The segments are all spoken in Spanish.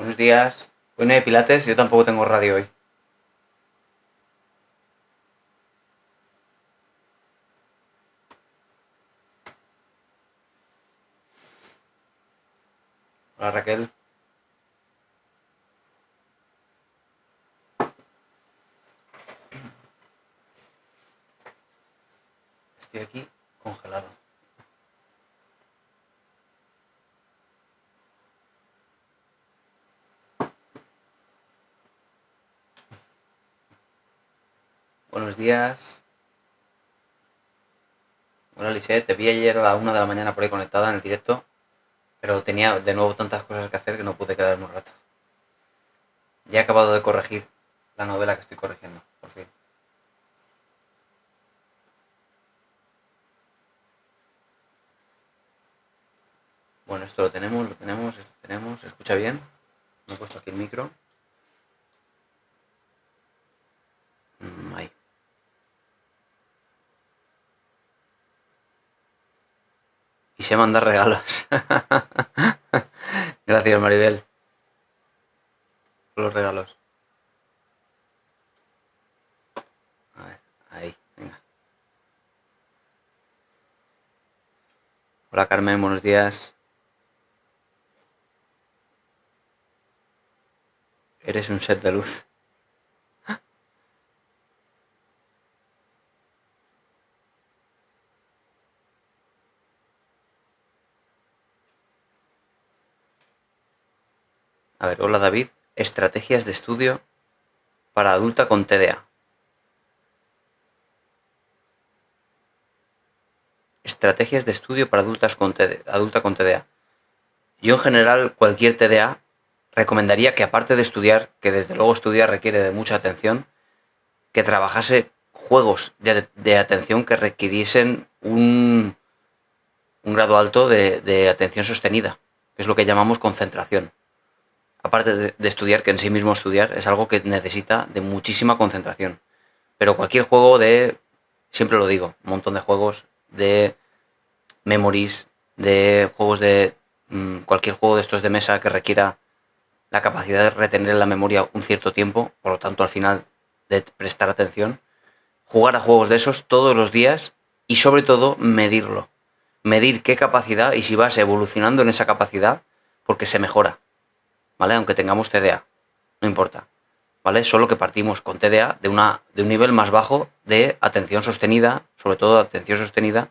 Buenos días. Hoy no hay pilates, yo tampoco tengo radio hoy. Hola Raquel. Estoy aquí congelado. Buenos días. Hola Lisette, te vi ayer a la 1 de la mañana por ahí conectada en el directo, pero tenía de nuevo tantas cosas que hacer que no pude quedarme un rato. Ya he acabado de corregir la novela que estoy corrigiendo, por fin. Bueno, esto lo tenemos. ¿Se escucha bien? Me he puesto aquí el micro. Ahí. Y sé mandar regalos. Gracias, Maribel, por los regalos. A ver, ahí, venga. Hola Carmen, buenos días. Eres un set de luz. A ver, hola David. Estrategias de estudio para adulta con TDA. Estrategias de estudio para adulta con TDA. Yo en general, cualquier TDA, recomendaría que aparte de estudiar, que desde luego estudiar requiere de mucha atención, que trabajase juegos de atención que requiriesen un grado alto de atención sostenida, que es lo que llamamos concentración. Aparte de estudiar, que en sí mismo estudiar es algo que necesita de muchísima concentración. Pero cualquier juego siempre lo digo, un montón de juegos de memories, de juegos cualquier juego de estos de mesa que requiera la capacidad de retener en la memoria un cierto tiempo, por lo tanto al final de prestar atención, jugar a juegos de esos todos los días y sobre todo medirlo. Medir qué capacidad y si vas evolucionando en esa capacidad, porque se mejora, ¿vale? Aunque tengamos TDA, no importa, ¿vale? Solo que partimos con TDA de un nivel más bajo de atención sostenida, sobre todo de atención sostenida,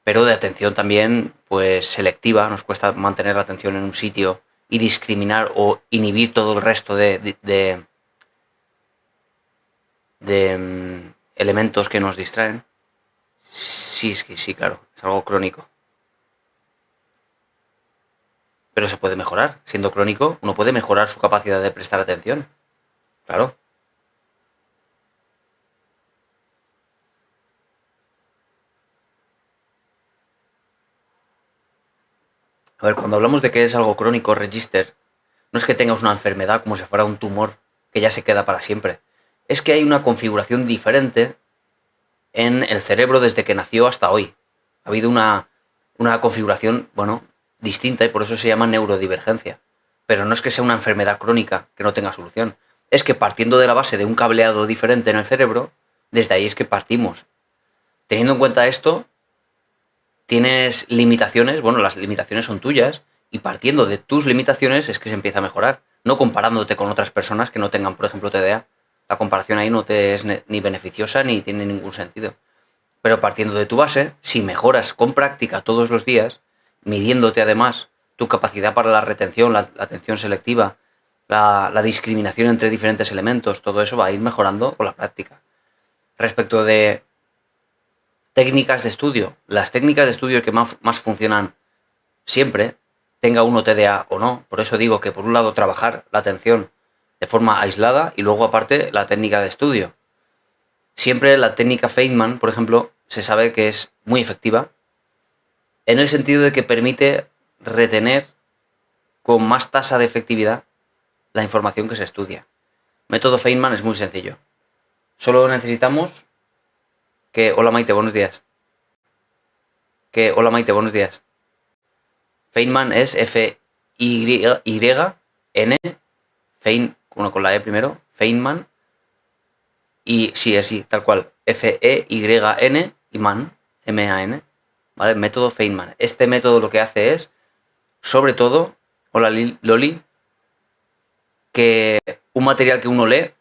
pero de atención también pues selectiva. Nos cuesta mantener la atención en un sitio y discriminar o inhibir todo el resto de elementos que nos distraen. Sí, es que sí, claro, es algo crónico. Pero se puede mejorar. Siendo crónico, uno puede mejorar su capacidad de prestar atención. Claro. A ver, cuando hablamos de que es algo crónico, register, no es que tengas una enfermedad como si fuera un tumor que ya se queda para siempre. Es que hay una configuración diferente en el cerebro desde que nació hasta hoy. Ha habido una configuración, bueno, distinta y por eso se llama neurodivergencia. Pero no es que sea una enfermedad crónica que no tenga solución. Es que partiendo de la base de un cableado diferente en el cerebro, desde ahí es que partimos. Teniendo en cuenta esto, tienes limitaciones, bueno, las limitaciones son tuyas, y partiendo de tus limitaciones es que se empieza a mejorar, no comparándote con otras personas que no tengan, por ejemplo, TDA. La comparación ahí no te es ni beneficiosa ni tiene ningún sentido. Pero partiendo de tu base, si mejoras con práctica todos los días, midiéndote además tu capacidad para la retención, la atención selectiva, la discriminación entre diferentes elementos, todo eso va a ir mejorando con la práctica. Respecto de técnicas de estudio, las técnicas de estudio que más funcionan siempre, tenga uno TDA o no, por eso digo que por un lado trabajar la atención de forma aislada y luego aparte la técnica de estudio. Siempre la técnica Feynman, por ejemplo, se sabe que es muy efectiva en el sentido de que permite retener con más tasa de efectividad la información que se estudia. Método Feynman es muy sencillo. Solo necesitamos que... Hola Maite, buenos días. Hola Maite, buenos días. Feynman es F-Y-Y-M-A-N. N, uno con la E primero, Feynman, y sí, así, tal cual, F-E-Y-N y man, M-A-N, ¿vale? Método Feynman. Este método lo que hace es, sobre todo, hola Loli, que un material que uno lee,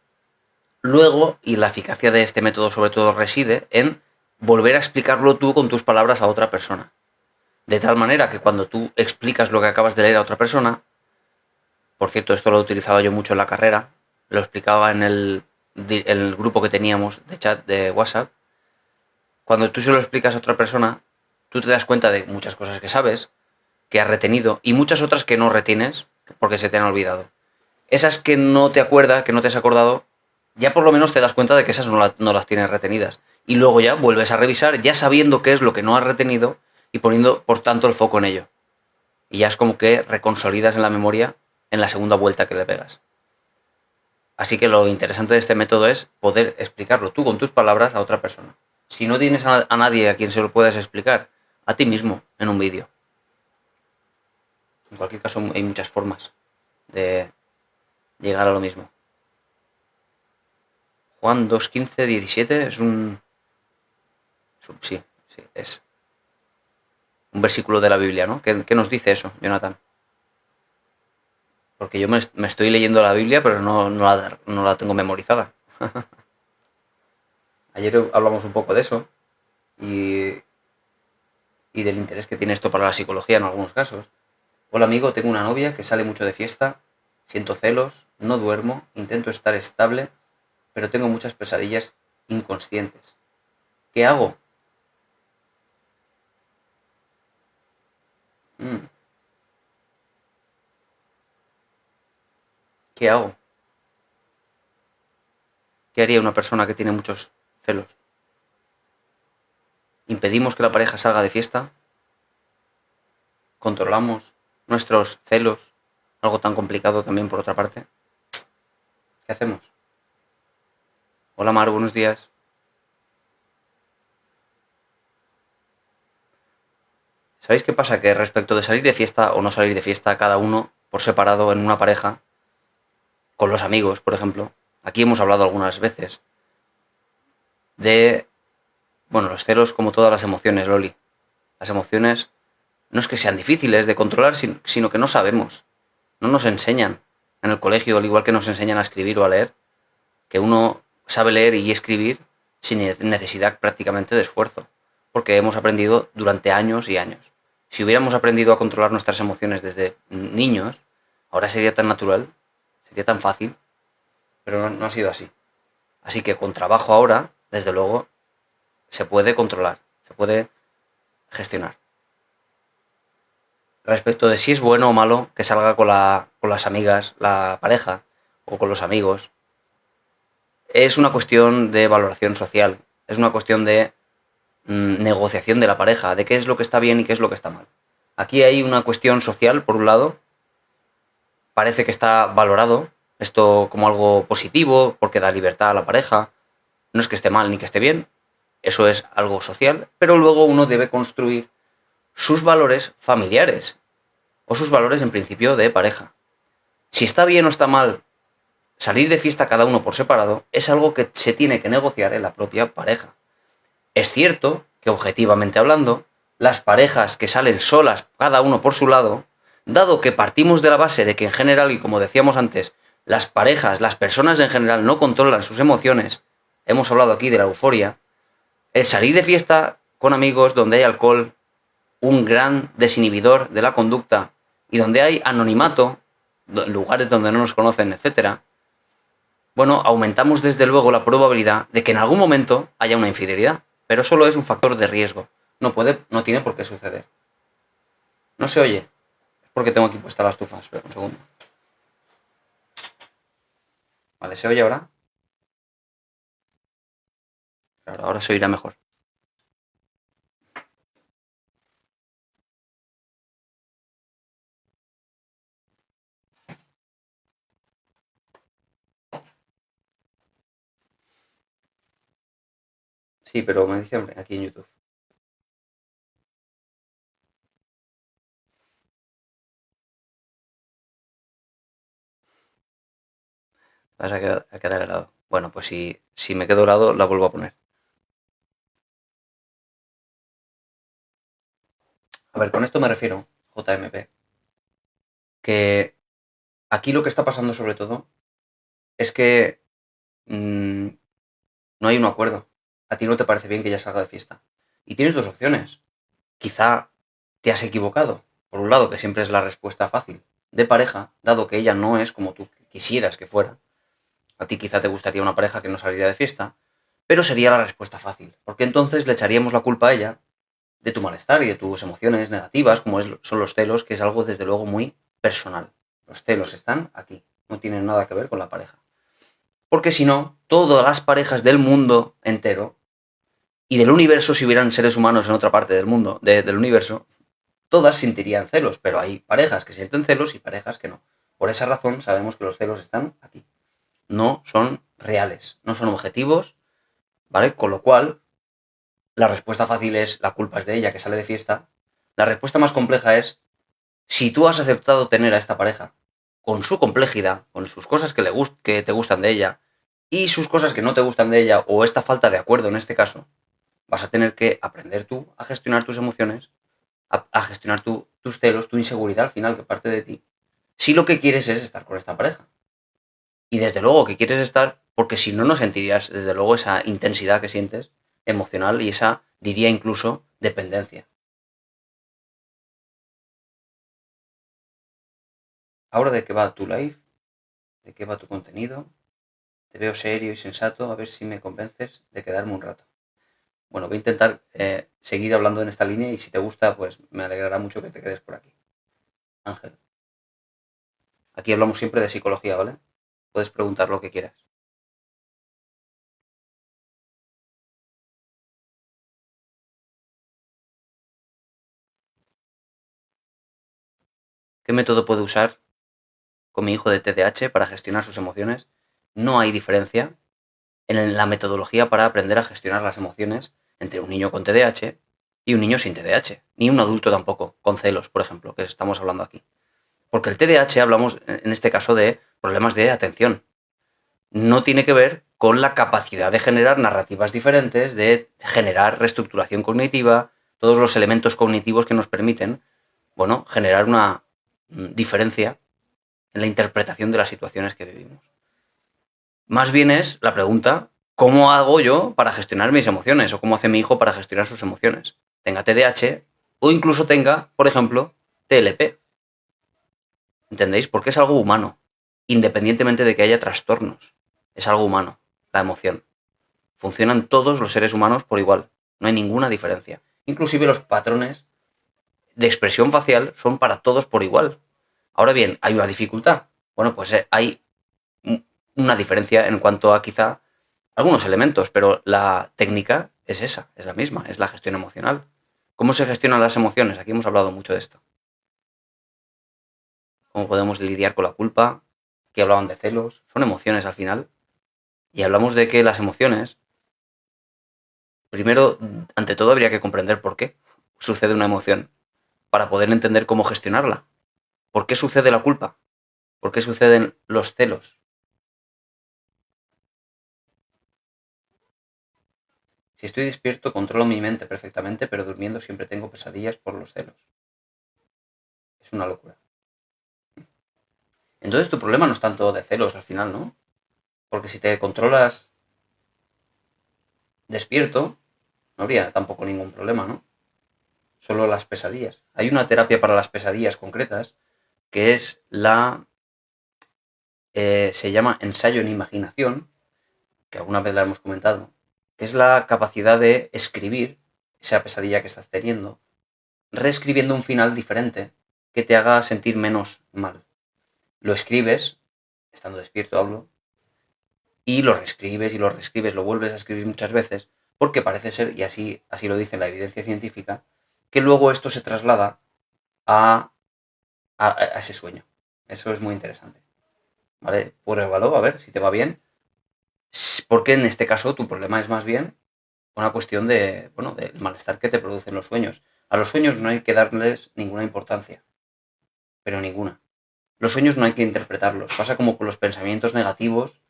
luego, y la eficacia de este método sobre todo reside en volver a explicarlo tú con tus palabras a otra persona. De tal manera que cuando tú explicas lo que acabas de leer a otra persona, por cierto, esto lo utilizaba yo mucho en la carrera, lo explicaba en el grupo que teníamos de chat de WhatsApp, cuando tú se lo explicas a otra persona, tú te das cuenta de muchas cosas que sabes, que has retenido, y muchas otras que no retienes porque se te han olvidado. Esas que no te acuerdas, que no te has acordado, ya por lo menos te das cuenta de que esas no las tienes retenidas. Y luego ya vuelves a revisar, ya sabiendo qué es lo que no has retenido y poniendo, por tanto, el foco en ello. Y ya es como que reconsolidas en la memoria en la segunda vuelta que le pegas. Así que lo interesante de este método es poder explicarlo tú con tus palabras a otra persona. Si no tienes a nadie a quien se lo puedas explicar, a ti mismo en un vídeo. En cualquier caso, hay muchas formas de llegar a lo mismo. Juan 2:15-17 es sí, es un versículo de la Biblia, ¿no? ¿Qué nos dice eso, Jonathan? Porque yo me estoy leyendo la Biblia, pero no la tengo memorizada. Ayer hablamos un poco de eso y del interés que tiene esto para la psicología en algunos casos. Hola amigo, tengo una novia que sale mucho de fiesta, siento celos, no duermo, intento estar estable, pero tengo muchas pesadillas inconscientes. ¿Qué hago? ¿Qué hago? ¿Qué haría una persona que tiene muchos celos? ¿Impedimos que la pareja salga de fiesta? ¿Controlamos nuestros celos? Algo tan complicado también por otra parte. ¿Qué hacemos? Hola Mar, buenos días. ¿Sabéis qué pasa? Que respecto de salir de fiesta o no salir de fiesta, cada uno por separado en una pareja, con los amigos, por ejemplo, aquí hemos hablado algunas veces de, bueno, los celos como todas las emociones, Loli. Las emociones no es que sean difíciles de controlar, sino que no sabemos. No nos enseñan en el colegio, al igual que nos enseñan a escribir o a leer, que uno sabe leer y escribir sin necesidad prácticamente de esfuerzo, porque hemos aprendido durante años y años. Si hubiéramos aprendido a controlar nuestras emociones desde niños, ahora sería tan natural, sería tan fácil, pero no ha sido así. Así que con trabajo ahora, desde luego, se puede controlar, se puede gestionar. Respecto de si es bueno o malo que salga con las amigas, la pareja, o con los amigos, es una cuestión de valoración social, es una cuestión de negociación de la pareja, de qué es lo que está bien y qué es lo que está mal. Aquí hay una cuestión social, por un lado, parece que está valorado esto como algo positivo, porque da libertad a la pareja, no es que esté mal ni que esté bien, eso es algo social, pero luego uno debe construir sus valores familiares o sus valores en principio de pareja. Si está bien o está mal salir de fiesta cada uno por separado, es algo que se tiene que negociar en la propia pareja. Es cierto que objetivamente hablando, las parejas que salen solas, cada uno por su lado, dado que partimos de la base de que en general, y como decíamos antes, las parejas, las personas en general no controlan sus emociones, hemos hablado aquí de la euforia, el salir de fiesta con amigos donde hay alcohol, un gran desinhibidor de la conducta y donde hay anonimato, lugares donde no nos conocen, etcétera, bueno, aumentamos desde luego la probabilidad de que en algún momento haya una infidelidad, pero solo es un factor de riesgo. No tiene por qué suceder. No se oye. Es porque tengo aquí puesta la estufa. Espera un segundo. Vale, ¿se oye ahora? Claro, ahora se oirá mejor. Sí, pero me dice aquí en YouTube. Vas a quedar helado. Bueno, pues si me quedo helado, la vuelvo a poner. A ver, con esto me refiero, JMP, que aquí lo que está pasando sobre todo es que mmm, no hay un acuerdo. A ti no te parece bien que ella salga de fiesta. Y tienes dos opciones. Quizá te has equivocado. Por un lado, que siempre es la respuesta fácil de pareja, dado que ella no es como tú quisieras que fuera. A ti quizá te gustaría una pareja que no saliera de fiesta, pero sería la respuesta fácil, porque entonces le echaríamos la culpa a ella de tu malestar y de tus emociones negativas, como son los celos, que es algo desde luego muy personal. Los celos están aquí, no tienen nada que ver con la pareja. Porque si no, todas las parejas del mundo entero y del universo, si hubieran seres humanos en otra parte del mundo, del universo, todas sentirían celos, pero hay parejas que sienten celos y parejas que no. Por esa razón sabemos que los celos están aquí. No son reales, no son objetivos, ¿vale? Con lo cual, la respuesta fácil es la culpa es de ella que sale de fiesta. La respuesta más compleja es si tú has aceptado tener a esta pareja con su complejidad, con sus cosas que te gustan de ella y sus cosas que no te gustan de ella o esta falta de acuerdo en este caso, vas a tener que aprender tú a gestionar tus emociones, a gestionar tus celos, tu inseguridad al final que parte de ti. Si lo que quieres es estar con esta pareja. Y desde luego que quieres estar porque si no, no sentirías desde luego esa intensidad que sientes emocional y esa, diría incluso, dependencia. Ahora de qué va tu live, de qué va tu contenido, te veo serio y sensato, a ver si me convences de quedarme un rato. Bueno, voy a intentar seguir hablando en esta línea y si te gusta, pues me alegrará mucho que te quedes por aquí. Ángel, aquí hablamos siempre de psicología, ¿vale? Puedes preguntar lo que quieras. ¿Qué método puedo usar con mi hijo de TDAH para gestionar sus emociones? No hay diferencia en la metodología para aprender a gestionar las emociones entre un niño con TDAH y un niño sin TDAH, ni un adulto tampoco, con celos, por ejemplo, que estamos hablando aquí. Porque el TDAH hablamos en este caso de problemas de atención. No tiene que ver con la capacidad de generar narrativas diferentes, de generar reestructuración cognitiva, todos los elementos cognitivos que nos permiten, bueno, generar una diferencia en la interpretación de las situaciones que vivimos. Más bien es la pregunta, ¿cómo hago yo para gestionar mis emociones? ¿O cómo hace mi hijo para gestionar sus emociones? Tenga TDAH o incluso tenga, por ejemplo, TLP. ¿Entendéis? Porque es algo humano, independientemente de que haya trastornos. Es algo humano, la emoción. Funcionan todos los seres humanos por igual. No hay ninguna diferencia. Inclusive los patrones de expresión facial son para todos por igual. Ahora bien, ¿hay una dificultad? Bueno, pues hay una diferencia en cuanto a quizá algunos elementos, pero la técnica es esa, es la misma, es la gestión emocional. ¿Cómo se gestionan las emociones? Aquí hemos hablado mucho de esto. ¿Cómo podemos lidiar con la culpa? Aquí hablaban de celos, son emociones al final. Y hablamos de que las emociones, primero, ante todo, habría que comprender por qué sucede una emoción, para poder entender cómo gestionarla. ¿Por qué sucede la culpa? ¿Por qué suceden los celos? Si estoy despierto, controlo mi mente perfectamente, pero durmiendo siempre tengo pesadillas por los celos. Es una locura. Entonces tu problema no es tanto de celos al final, ¿no? Porque si te controlas despierto, no habría tampoco ningún problema, ¿no? Solo las pesadillas. Hay una terapia para las pesadillas concretas que es se llama ensayo en imaginación, que alguna vez la hemos comentado, que es la capacidad de escribir esa pesadilla que estás teniendo, reescribiendo un final diferente que te haga sentir menos mal. Lo escribes, estando despierto hablo, y lo reescribes, lo vuelves a escribir muchas veces, porque parece ser, y así lo dice la evidencia científica, que luego esto se traslada a ese sueño. Eso es muy interesante. ¿Vale? Pruébalo, a ver si te va bien. Porque en este caso tu problema es más bien una cuestión de, bueno, del malestar que te producen los sueños. A los sueños no hay que darles ninguna importancia, pero ninguna. Los sueños no hay que interpretarlos. Pasa como con los pensamientos negativos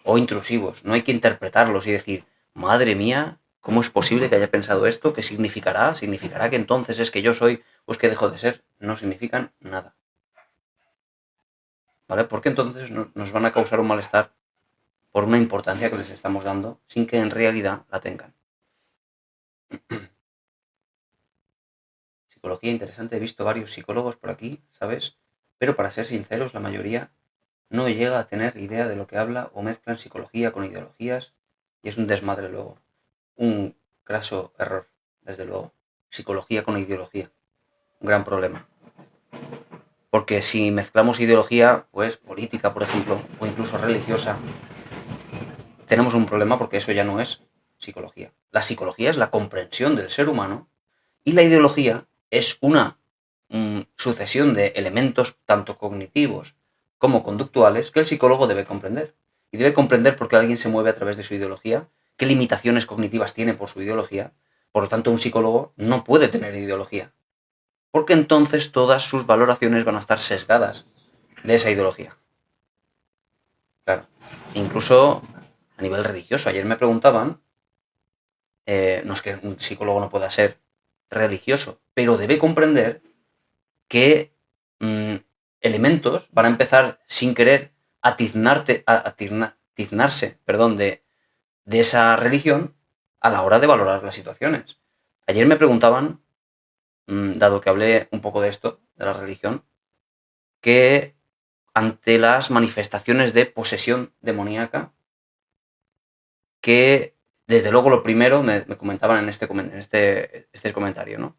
o intrusivos. No hay que interpretarlos y decir, madre mía, ¿cómo es posible que haya pensado esto? ¿Qué significará? ¿Significará que entonces es que yo soy o es que dejo de ser? No significan nada. ¿Vale? Porque entonces nos van a causar un malestar por una importancia que les estamos dando sin que en realidad la tengan. Psicología interesante, he visto varios psicólogos por aquí, ¿sabes? Pero para ser sinceros, la mayoría no llega a tener idea de lo que habla o mezclan psicología con ideologías y es un desmadre luego. Un graso error, desde luego. Psicología con ideología. Un gran problema. Porque si mezclamos ideología, pues política, por ejemplo, o incluso religiosa, tenemos un problema porque eso ya no es psicología. La psicología es la comprensión del ser humano y la ideología es una sucesión de elementos tanto cognitivos como conductuales que el psicólogo debe comprender. Y debe comprender por qué alguien se mueve a través de su ideología, qué limitaciones cognitivas tiene por su ideología. Por lo tanto, un psicólogo no puede tener ideología, porque entonces todas sus valoraciones van a estar sesgadas de esa ideología. Claro. Incluso a nivel religioso. Ayer me preguntaban, no es que un psicólogo no pueda ser religioso, pero debe comprender que elementos van a empezar sin querer a tiznarse de esa religión a la hora de valorar las situaciones. Ayer me preguntaban, dado que hablé un poco de esto, de la religión, que ante las manifestaciones de posesión demoníaca, que desde luego lo primero, me comentaban en este comentario, ¿no?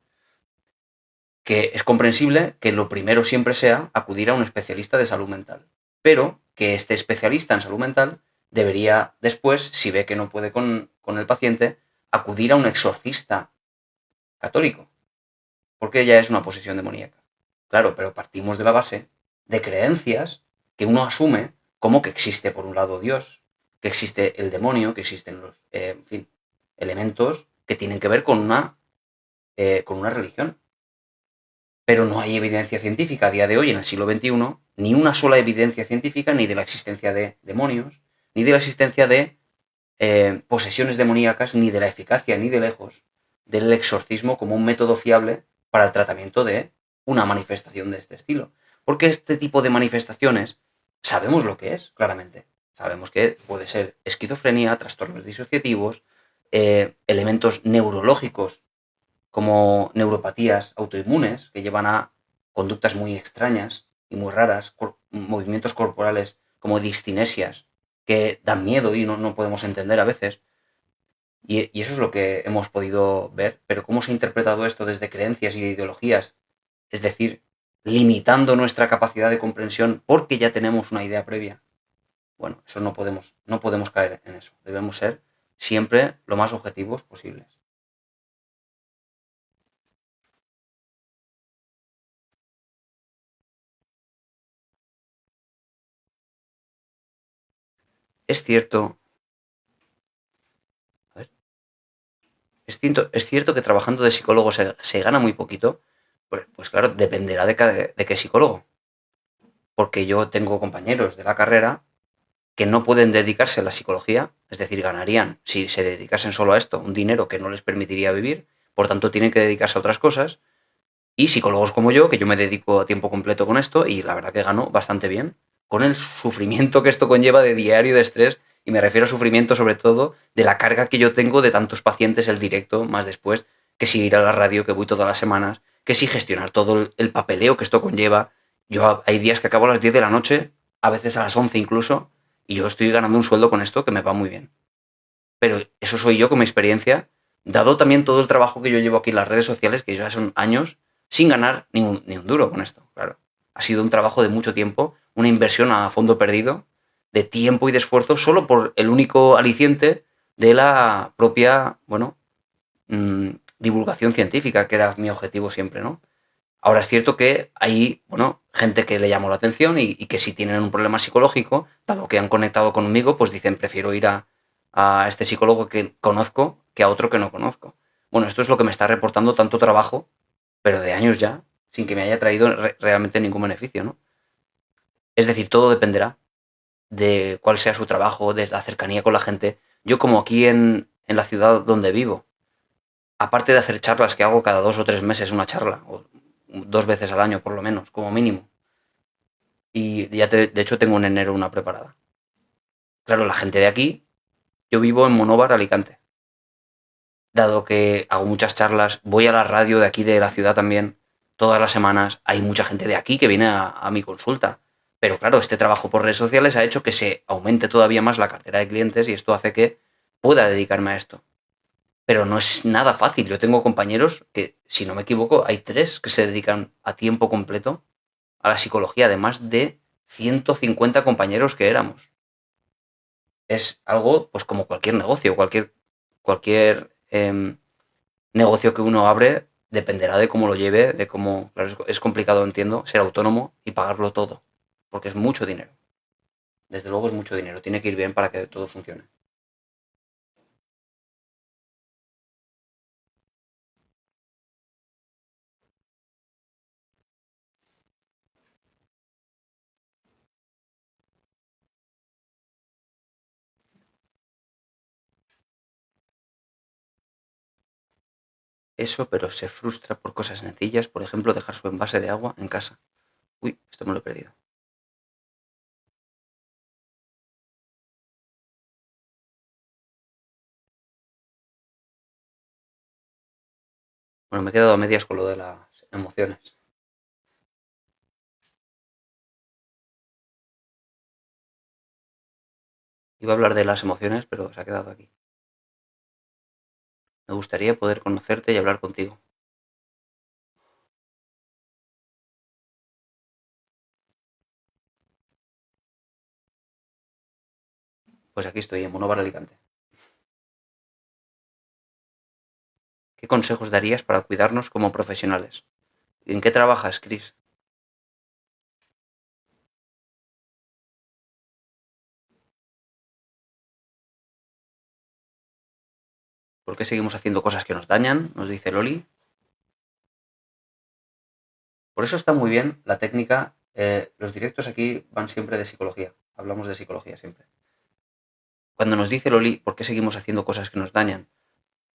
Que es comprensible que lo primero siempre sea acudir a un especialista de salud mental, pero que este especialista en salud mental debería después, si ve que no puede con el paciente, acudir a un exorcista católico, porque ya es una posesión demoníaca. Claro, pero partimos de la base de creencias que uno asume como que existe por un lado Dios, que existe el demonio, que existen los, en fin, elementos que tienen que ver con una religión. Pero no hay evidencia científica a día de hoy, en el siglo XXI, ni una sola evidencia científica ni de la existencia de demonios, ni de la existencia de posesiones demoníacas, ni de la eficacia, ni de lejos, del exorcismo como un método fiable para el tratamiento de una manifestación de este estilo. Porque este tipo de manifestaciones sabemos lo que es, claramente. Sabemos que puede ser esquizofrenia, trastornos disociativos, elementos neurológicos como neuropatías autoinmunes que llevan a conductas muy extrañas y muy raras, movimientos corporales como discinesias que dan miedo y no podemos entender a veces. Y eso es lo que hemos podido ver. Pero ¿cómo se ha interpretado esto desde creencias y ideologías? Es decir, limitando nuestra capacidad de comprensión porque ya tenemos una idea previa. Bueno, eso no podemos caer en eso. Debemos ser siempre lo más objetivos posibles. Es cierto, a ver, es cierto que trabajando de psicólogo se gana muy poquito, pues claro, dependerá de qué psicólogo. Porque yo tengo compañeros de la carrera que no pueden dedicarse a la psicología, es decir, ganarían, si se dedicasen solo a esto, un dinero que no les permitiría vivir, por tanto tienen que dedicarse a otras cosas, y psicólogos como yo, que yo me dedico a tiempo completo con esto, y la verdad que gano bastante bien, con el sufrimiento que esto conlleva de diario de estrés, y me refiero a sufrimiento sobre todo de la carga que yo tengo de tantos pacientes, el directo, más después, que si ir a la radio, que voy todas las semanas, que si gestionar todo el papeleo que esto conlleva. Yo hay días que acabo a las 10 de la noche, a veces a las 11 incluso, y yo estoy ganando un sueldo con esto que me va muy bien. Pero eso soy yo con mi experiencia, dado también todo el trabajo que yo llevo aquí en las redes sociales, que ya son años, sin ganar ni un duro con esto, claro. Ha sido un trabajo de mucho tiempo, una inversión a fondo perdido, de tiempo y de esfuerzo, solo por el único aliciente de la propia, bueno, divulgación científica, que era mi objetivo siempre, ¿no? Ahora es cierto que hay, bueno, gente que le llamó la atención y que si tienen un problema psicológico, dado que han conectado conmigo, pues dicen, prefiero ir a este psicólogo que conozco que a otro que no conozco. Bueno, esto es lo que me está reportando tanto trabajo, pero de años ya, sin que me haya traído realmente ningún beneficio, ¿no? Es decir, todo dependerá de cuál sea su trabajo, de la cercanía con la gente. Yo como aquí en la ciudad donde vivo, aparte de hacer charlas que hago cada 2 o 3 meses una charla, o 2 veces al año por lo menos, como mínimo, y de hecho tengo en enero una preparada. Claro, la gente de aquí, yo vivo en Monóvar, Alicante. Dado que hago muchas charlas, voy a la radio de aquí de la ciudad también, todas las semanas, hay mucha gente de aquí que viene a mi consulta. Pero claro, este trabajo por redes sociales ha hecho que se aumente todavía más la cartera de clientes y esto hace que pueda dedicarme a esto. Pero no es nada fácil. Yo tengo compañeros que, si no me equivoco, hay 3 que se dedican a tiempo completo a la psicología, además de 150 compañeros que éramos. Es algo, pues como cualquier negocio, cualquier negocio que uno abre dependerá de cómo lo lleve, de cómo... Claro, es complicado, entiendo, ser autónomo y pagarlo todo, porque es mucho dinero. Desde luego es mucho dinero, tiene que ir bien para que todo funcione. Eso, pero se frustra por cosas sencillas, por ejemplo, dejar su envase de agua en casa. Uy, esto me lo he perdido. Bueno, me he quedado a medias con lo de las emociones. Iba a hablar de las emociones, pero se ha quedado aquí. Me gustaría poder conocerte y hablar contigo. Pues aquí estoy, en Monóvar Alicante. ¿Qué consejos darías para cuidarnos como profesionales? ¿En qué trabajas, Chris? ¿Por qué seguimos haciendo cosas que nos dañan? Nos dice Loli. Por eso está muy bien la técnica. Los directos aquí van siempre de psicología. Hablamos de psicología siempre. Cuando nos dice Loli por qué seguimos haciendo cosas que nos dañan,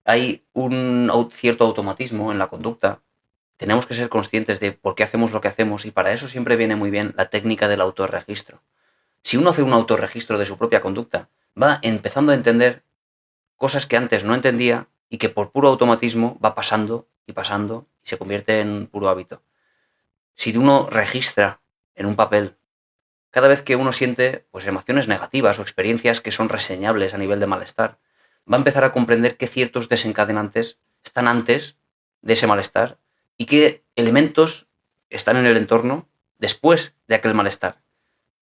hay un cierto automatismo en la conducta. Tenemos que ser conscientes de por qué hacemos lo que hacemos y para eso siempre viene muy bien la técnica del autorregistro. Si uno hace un autorregistro de su propia conducta, va empezando a entender cosas que antes no entendía y que por puro automatismo va pasando y se convierte en puro hábito. Si uno registra en un papel cada vez que uno siente pues, emociones negativas o experiencias que son reseñables a nivel de malestar, va a empezar a comprender qué ciertos desencadenantes están antes de ese malestar y qué elementos están en el entorno después de aquel malestar.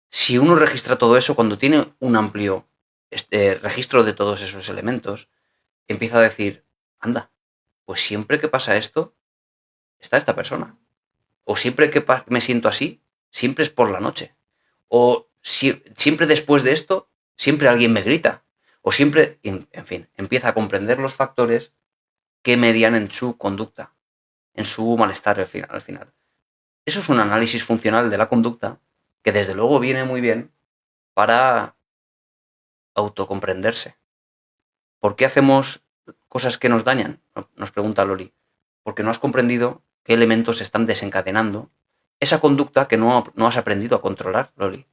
Si uno registra todo eso, cuando tiene un amplio registro de todos esos elementos, empieza a decir, anda, pues siempre que pasa esto, está esta persona. O siempre que me siento así, siempre es por la noche. O siempre después de esto, siempre alguien me grita. O siempre, en fin, empieza a comprender los factores que median en su conducta, en su malestar al final. Eso es un análisis funcional de la conducta que desde luego viene muy bien para autocomprenderse. ¿Por qué hacemos cosas que nos dañan? Nos pregunta Loli. Porque no has comprendido qué elementos están desencadenando esa conducta que no has aprendido a controlar, Loli.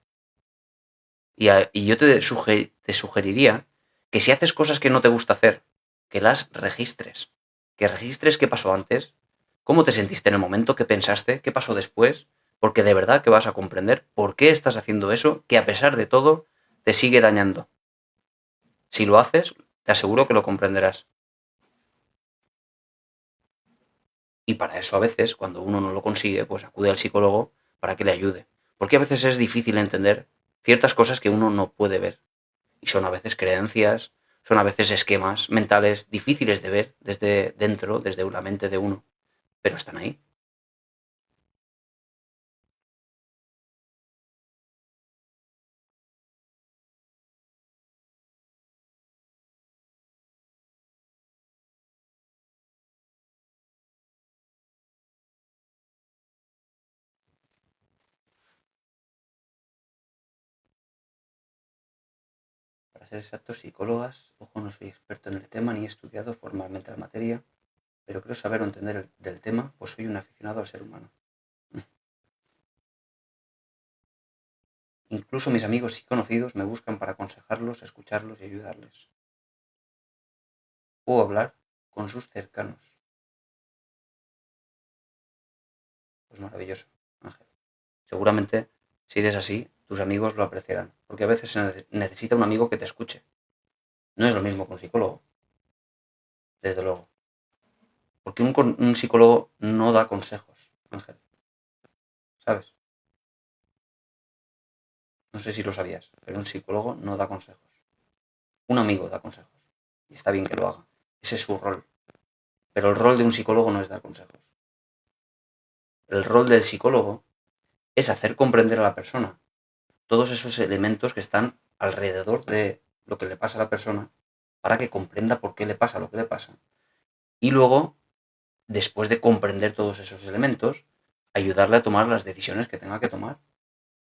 Y yo te sugeriría que si haces cosas que no te gusta hacer, que las registres. Que registres qué pasó antes, cómo te sentiste en el momento, qué pensaste, qué pasó después, porque de verdad que vas a comprender por qué estás haciendo eso, que a pesar de todo te sigue dañando. Si lo haces, te aseguro que lo comprenderás. Y para eso a veces, cuando uno no lo consigue, pues acude al psicólogo para que le ayude. Porque a veces es difícil entender ciertas cosas que uno no puede ver. Y son a veces creencias, son a veces esquemas mentales difíciles de ver desde dentro, desde la mente de uno. Pero están ahí. ser exactos, psicólogas. Ojo, no soy experto en el tema ni he estudiado formalmente la materia, pero creo saber o entender del tema, pues soy un aficionado al ser humano. Incluso mis amigos y conocidos me buscan para aconsejarlos, escucharlos y ayudarles. O hablar con sus cercanos. Pues maravilloso, Ángel. Seguramente, si eres así, tus amigos lo apreciarán, porque a veces se necesita un amigo que te escuche. No es lo mismo que un psicólogo, desde luego. Porque un psicólogo no da consejos, Ángel. ¿Sabes? No sé si lo sabías, pero un psicólogo no da consejos. Un amigo da consejos. Y está bien que lo haga. Ese es su rol. Pero el rol de un psicólogo no es dar consejos. El rol del psicólogo es hacer comprender a la persona todos esos elementos que están alrededor de lo que le pasa a la persona para que comprenda por qué le pasa lo que le pasa. Y luego, después de comprender todos esos elementos, ayudarle a tomar las decisiones que tenga que tomar.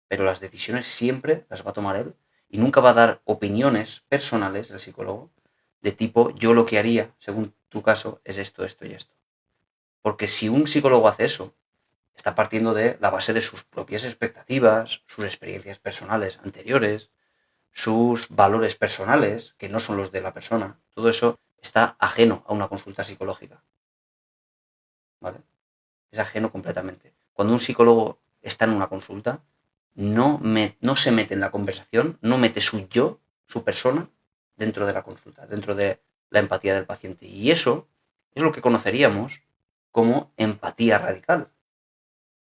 Pero las decisiones siempre las va a tomar él y nunca va a dar opiniones personales del psicólogo de tipo yo lo que haría, según tu caso, es esto, esto y esto. Porque si un psicólogo hace eso, está partiendo de la base de sus propias expectativas, sus experiencias personales anteriores, sus valores personales, que no son los de la persona. Todo eso está ajeno a una consulta psicológica. ¿Vale? Es ajeno completamente. Cuando un psicólogo está en una consulta, no se mete en la conversación, no mete su yo, su persona, dentro de la consulta, dentro de la empatía del paciente. Y eso es lo que conoceríamos como empatía radical.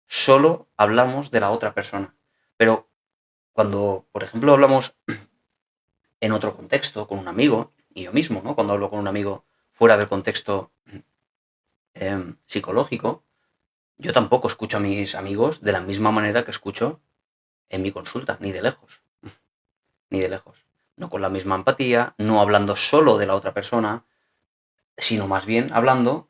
Solo hablamos de la otra persona. Pero cuando, por ejemplo, hablamos en otro contexto, con un amigo, y yo mismo, ¿no? Cuando hablo con un amigo fuera del contexto psicológico, yo tampoco escucho a mis amigos de la misma manera que escucho en mi consulta, ni de lejos, ni de lejos. No con la misma empatía, no hablando solo de la otra persona, sino más bien hablando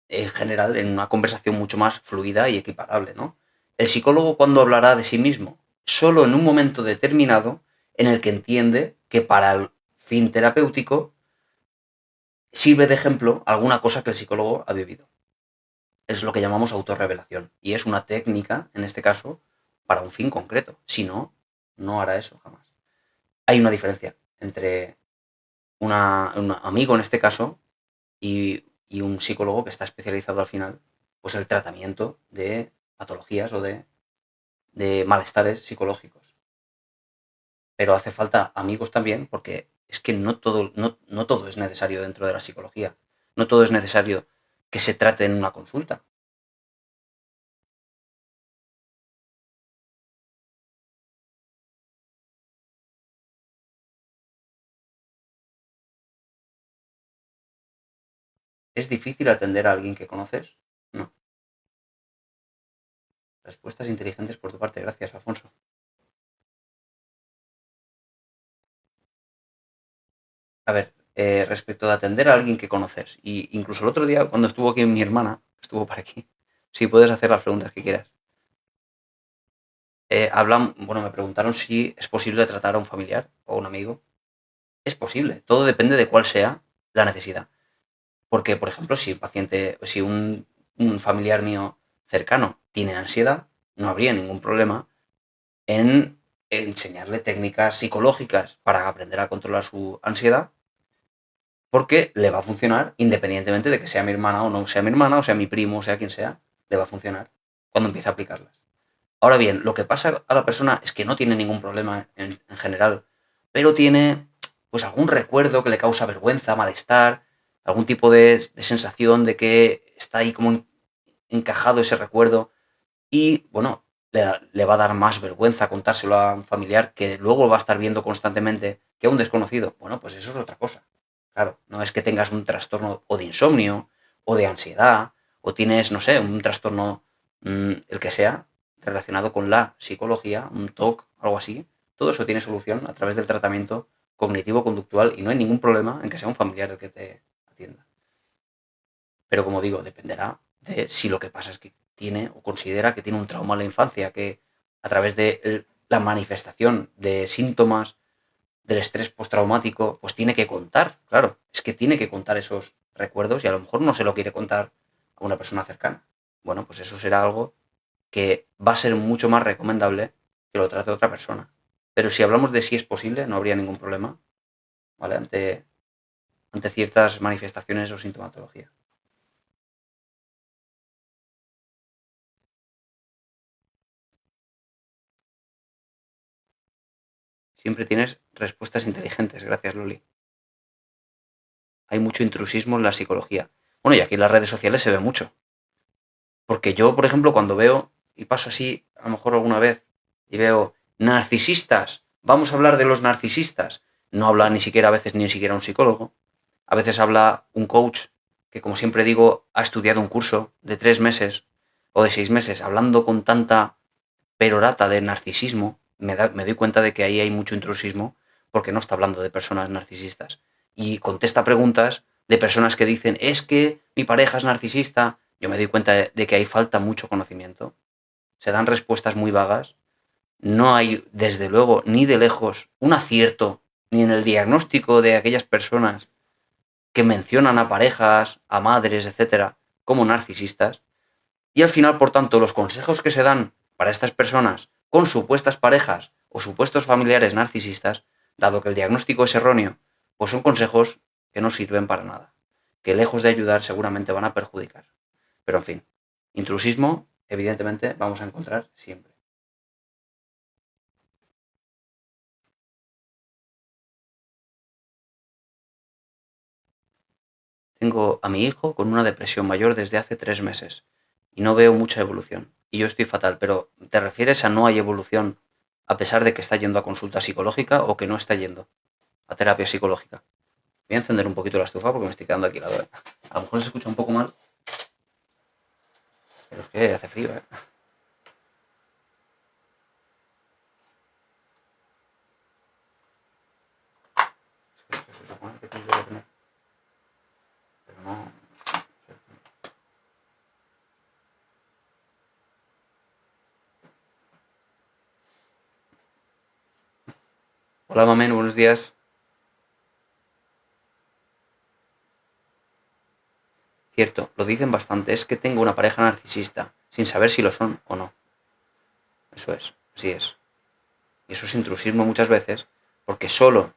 en general en una conversación mucho más fluida y equiparable, ¿no? El psicólogo cuando hablará de sí mismo, solo en un momento determinado en el que entiende que para el fin terapéutico sirve de ejemplo alguna cosa que el psicólogo ha vivido. Es lo que llamamos autorrevelación y es una técnica, en este caso, para un fin concreto. Si no, no hará eso jamás. Hay una diferencia entre un amigo, en este caso, y un psicólogo que está especializado al final, pues el tratamiento de patologías o de malestares psicológicos. Pero hace falta amigos también porque es que no todo es necesario dentro de la psicología. No todo es necesario que se trate en una consulta. ¿Es difícil atender a alguien que conoces? No. Respuestas inteligentes por tu parte. Gracias, Alfonso. A ver, respecto de atender a alguien que conoces, y incluso el otro día, cuando estuvo aquí mi hermana, estuvo por aquí, si puedes hacer las preguntas que quieras. Bueno, me preguntaron si es posible tratar a un familiar o a un amigo. Es posible, todo depende de cuál sea la necesidad. Porque, por ejemplo, si un paciente, si un familiar mío cercano tiene ansiedad, no habría ningún problema en enseñarle técnicas psicológicas para aprender a controlar su ansiedad, porque le va a funcionar independientemente de que sea mi hermana o no sea mi hermana, o sea mi primo, o sea quien sea, le va a funcionar cuando empiece a aplicarlas. Ahora bien, lo que pasa a la persona es que no tiene ningún problema en general, pero tiene pues algún recuerdo que le causa vergüenza, malestar, algún tipo de sensación de que está ahí como encajado ese recuerdo y bueno, le va a dar más vergüenza contárselo a un familiar que luego va a estar viendo constantemente que a un desconocido. Bueno, pues eso es otra cosa. Claro, no es que tengas un trastorno o de insomnio o de ansiedad o tienes, no sé, un trastorno, el que sea, relacionado con la psicología, un TOC, algo así. Todo eso tiene solución a través del tratamiento cognitivo-conductual y no hay ningún problema en que sea un familiar el que te atienda. Pero como digo, dependerá de si lo que pasa es que tiene o considera que tiene un trauma en la infancia, que a través de la manifestación de síntomas del estrés postraumático, pues tiene que contar, claro, es que tiene que contar esos recuerdos y a lo mejor no se lo quiere contar a una persona cercana. Bueno, pues eso será algo que va a ser mucho más recomendable que lo trate otra persona. Pero si hablamos de si es posible, no habría ningún problema, ¿vale? Ante ciertas manifestaciones o sintomatología. Siempre tienes respuestas inteligentes, gracias Loli. Hay mucho intrusismo en la psicología. Bueno, y aquí en las redes sociales se ve mucho. Porque yo, por ejemplo, cuando veo, y paso así a lo mejor alguna vez, y veo narcisistas, vamos a hablar de los narcisistas, no habla ni siquiera a veces ni siquiera un psicólogo, a veces habla un coach que, como siempre digo, ha estudiado un curso de 3 meses o de 6 meses, hablando con tanta perorata de narcisismo, me doy cuenta de que ahí hay mucho intrusismo porque no está hablando de personas narcisistas. Y contesta preguntas de personas que dicen, es que mi pareja es narcisista. Yo me doy cuenta de que ahí falta mucho conocimiento. Se dan respuestas muy vagas. No hay, desde luego, ni de lejos un acierto, ni en el diagnóstico de aquellas personas que mencionan a parejas, a madres, etcétera, como narcisistas. Y al final, por tanto, los consejos que se dan para estas personas con supuestas parejas o supuestos familiares narcisistas, dado que el diagnóstico es erróneo, pues son consejos que no sirven para nada, que lejos de ayudar seguramente van a perjudicar. Pero en fin, intrusismo, evidentemente, vamos a encontrar siempre. Tengo a mi hijo con una depresión mayor desde hace 3 meses y no veo mucha evolución. Y yo estoy fatal, pero ¿te refieres a no hay evolución a pesar de que está yendo a consulta psicológica o que no está yendo a terapia psicológica? Voy a encender un poquito la estufa porque me estoy quedando aquí helado, ¿eh? A lo mejor se escucha un poco mal, pero es que hace frío, ¿eh? Es que se supone que tendría que tener, pero no. Hola, mamen, buenos días. Cierto, lo dicen bastante, es que tengo una pareja narcisista, sin saber si lo son o no. Eso es, así es. Y eso es intrusismo muchas veces, porque solo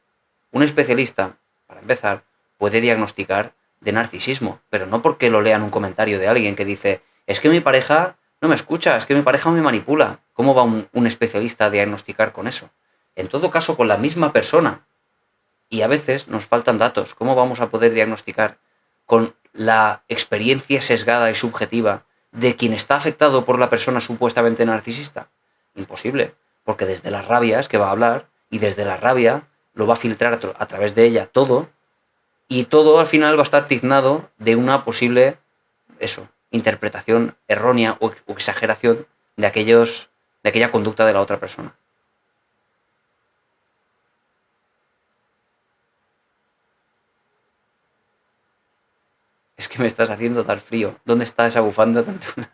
un especialista, para empezar, puede diagnosticar de narcisismo, pero no porque lo lea en un comentario de alguien que dice, es que mi pareja no me escucha, es que mi pareja me manipula. ¿Cómo va un especialista a diagnosticar con eso? En todo caso, con la misma persona. Y a veces nos faltan datos. ¿Cómo vamos a poder diagnosticar con la experiencia sesgada y subjetiva de quien está afectado por la persona supuestamente narcisista? Imposible, porque desde las rabias que va a hablar y desde la rabia lo va a filtrar a través de ella todo y todo al final va a estar tiznado de una posible, eso, interpretación errónea o exageración de aquella conducta de la otra persona. Es que me estás haciendo dar frío. ¿Dónde está esa bufanda tan chula?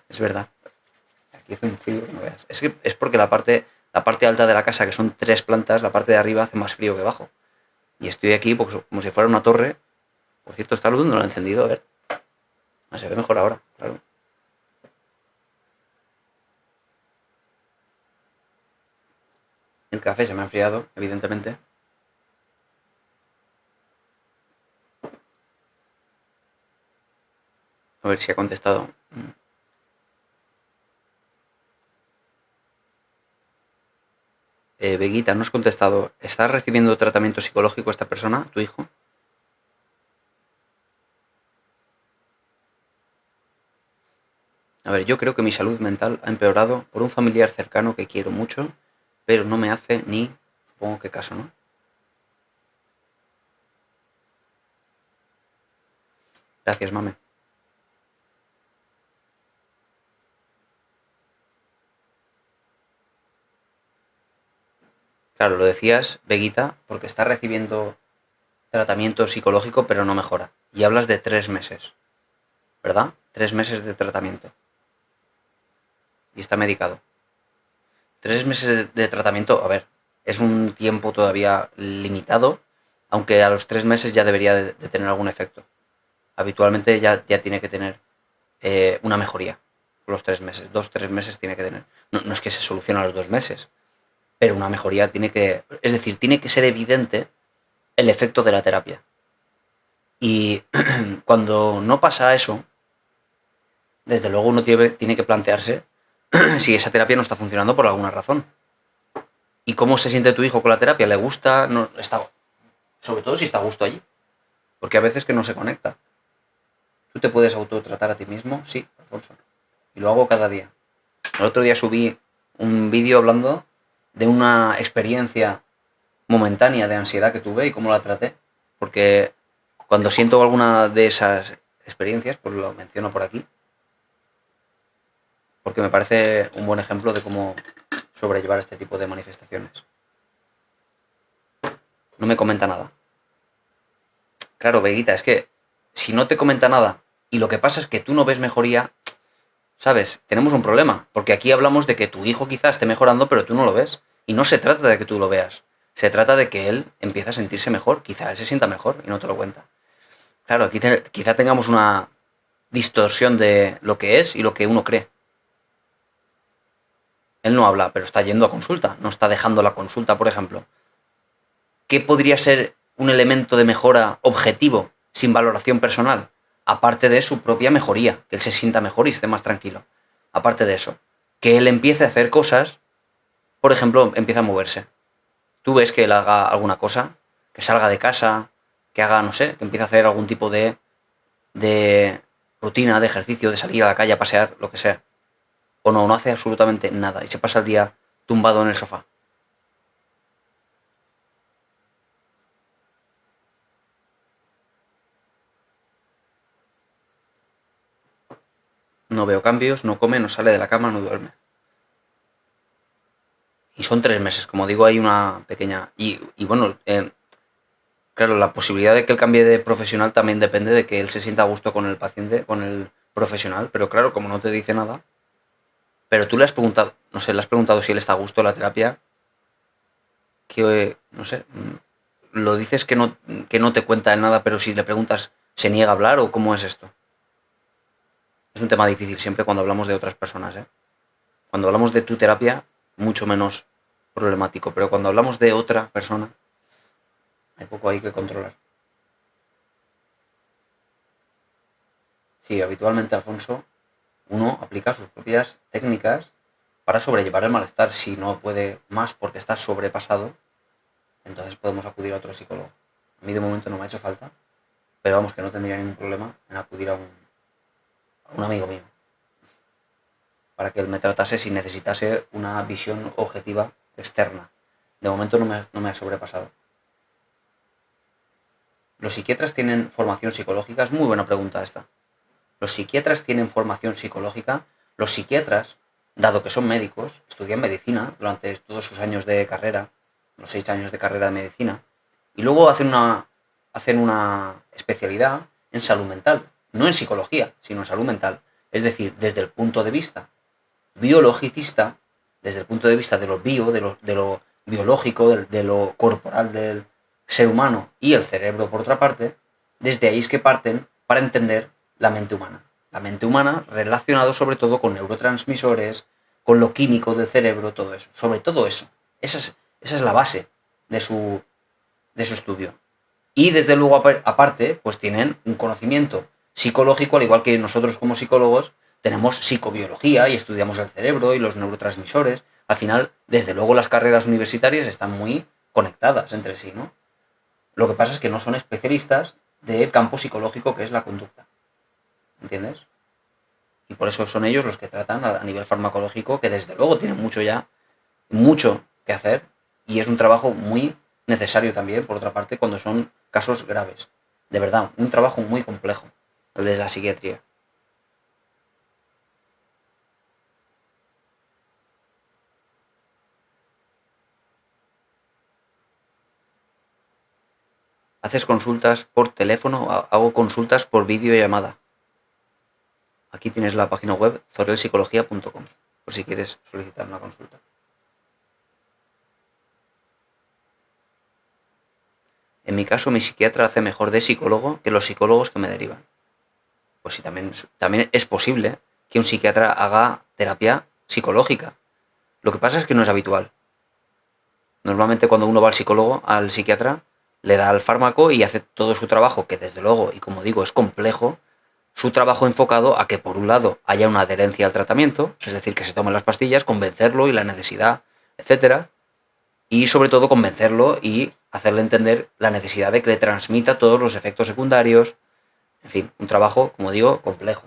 Es verdad. Aquí hace un frío, no veas. Es que es porque la parte alta de la casa, que son 3 plantas, la parte de arriba hace más frío que abajo. Y estoy aquí pues, como si fuera una torre. Por cierto, esta luz no la he encendido, a ver. Ah, se ve mejor ahora, claro. El café se me ha enfriado, evidentemente. A ver si ha contestado. Veguita, no has contestado. ¿Está recibiendo tratamiento psicológico esta persona, tu hijo? A ver, yo creo que mi salud mental ha empeorado por un familiar cercano que quiero mucho, pero no me hace ni, supongo que caso, ¿no? Gracias, mame. Claro, lo decías, Veguita, porque está recibiendo tratamiento psicológico, pero no mejora. Y hablas de 3 meses, ¿verdad? 3 meses de tratamiento. Y está medicado. 3 meses de tratamiento, a ver, es un tiempo todavía limitado, aunque a los 3 meses ya debería de tener algún efecto. Habitualmente ya tiene que tener una mejoría los 3 meses. 2-3 meses tiene que tener. No es que se solucione a los 2 meses, pero una mejoría tiene que... Es decir, tiene que ser evidente el efecto de la terapia. Y cuando no pasa eso, desde luego uno tiene que plantearse si esa terapia no está funcionando por alguna razón. ¿Y cómo se siente tu hijo con la terapia? ¿Le gusta? No, está, sobre todo si está a gusto allí. Porque a veces que no se conecta. ¿Tú te puedes autotratar a ti mismo? Sí, Alfonso. Y lo hago cada día. El otro día subí un vídeo hablando de una experiencia momentánea de ansiedad que tuve y cómo la traté. Porque cuando siento alguna de esas experiencias, pues lo menciono por aquí. Porque me parece un buen ejemplo de cómo sobrellevar este tipo de manifestaciones. No me comenta nada. Claro, Veguita, es que si no te comenta nada y lo que pasa es que tú no ves mejoría, ¿sabes? Tenemos un problema, porque aquí hablamos de que tu hijo quizás esté mejorando, pero tú no lo ves. Y no se trata de que tú lo veas, se trata de que él empiece a sentirse mejor, quizá él se sienta mejor y no te lo cuenta. Claro, aquí quizá tengamos una distorsión de lo que es y lo que uno cree. Él no habla, pero está yendo a consulta, no está dejando la consulta, por ejemplo. ¿Qué podría ser un elemento de mejora objetivo, sin valoración personal? Aparte de su propia mejoría, que él se sienta mejor y esté más tranquilo. Aparte de eso, que él empiece a hacer cosas, por ejemplo, empieza a moverse. Tú ves que él haga alguna cosa, que salga de casa, que haga, no sé, que empiece a hacer algún tipo de rutina, de ejercicio, de salir a la calle a pasear, lo que sea. O no hace absolutamente nada y se pasa el día tumbado en el sofá. No veo cambios, no come, no sale de la cama, no duerme. Y son 3 meses, como digo, hay una pequeña... Y bueno, claro, la posibilidad de que él cambie de profesional también depende de que él se sienta a gusto con el paciente, con el profesional, pero claro, como no te dice nada, pero tú le has preguntado, no sé, le has preguntado si él está a gusto en la terapia, que, no sé, lo dices que no te cuenta él nada, pero si le preguntas, ¿se niega a hablar o cómo es esto? Es un tema difícil siempre cuando hablamos de otras personas, ¿eh? Cuando hablamos de tu terapia, mucho menos problemático, pero cuando hablamos de otra persona, hay poco ahí que controlar. Sí, habitualmente, Alfonso, uno aplica sus propias técnicas para sobrellevar el malestar. Si no puede más porque está sobrepasado, entonces podemos acudir a otro psicólogo. A mí de momento no me ha hecho falta, pero vamos, que no tendría ningún problema en acudir a un amigo mío para que él me tratase si necesitase una visión objetiva externa. De momento no me ha sobrepasado. ¿Los psiquiatras tienen formación psicológica? Es muy buena pregunta esta. Los psiquiatras tienen formación psicológica. Los psiquiatras, dado que son médicos, estudian medicina durante todos sus años de carrera, los 6 años de carrera de medicina, y luego hacen una especialidad en salud mental, no en psicología, sino en salud mental. Es decir, desde el punto de vista biologicista, desde el punto de vista de lo de lo biológico, de lo corporal del ser humano y el cerebro por otra parte, desde ahí es que parten para entender la mente humana. La mente humana relacionado sobre todo con neurotransmisores, con lo químico del cerebro, todo eso. Sobre todo eso. Esa es la base de su estudio. Y desde luego, aparte, pues tienen un conocimiento psicológico, al igual que nosotros como psicólogos tenemos psicobiología y estudiamos el cerebro y los neurotransmisores. Al final, desde luego, las carreras universitarias están muy conectadas entre sí, ¿no? Lo que pasa es que no son especialistas del campo psicológico que es la conducta. ¿Entiendes? Y por eso son ellos los que tratan a nivel farmacológico, que desde luego tienen mucho que hacer, y es un trabajo muy necesario también, por otra parte, cuando son casos graves. De verdad, un trabajo muy complejo, el de la psiquiatría. ¿Haces consultas por teléfono? Hago consultas por videollamada. Aquí tienes la página web zorelpsicología.com, por si quieres solicitar una consulta. En mi caso, mi psiquiatra hace mejor de psicólogo que los psicólogos que me derivan. Pues sí, también es posible que un psiquiatra haga terapia psicológica. Lo que pasa es que no es habitual. Normalmente cuando uno va al psicólogo, al psiquiatra, le da el fármaco y hace todo su trabajo, que desde luego, y como digo, es complejo, su trabajo enfocado a que por un lado haya una adherencia al tratamiento, es decir, que se tomen las pastillas, convencerlo y la necesidad, etcétera, y sobre todo convencerlo y hacerle entender la necesidad de que le transmita todos los efectos secundarios, en fin, un trabajo, como digo, complejo.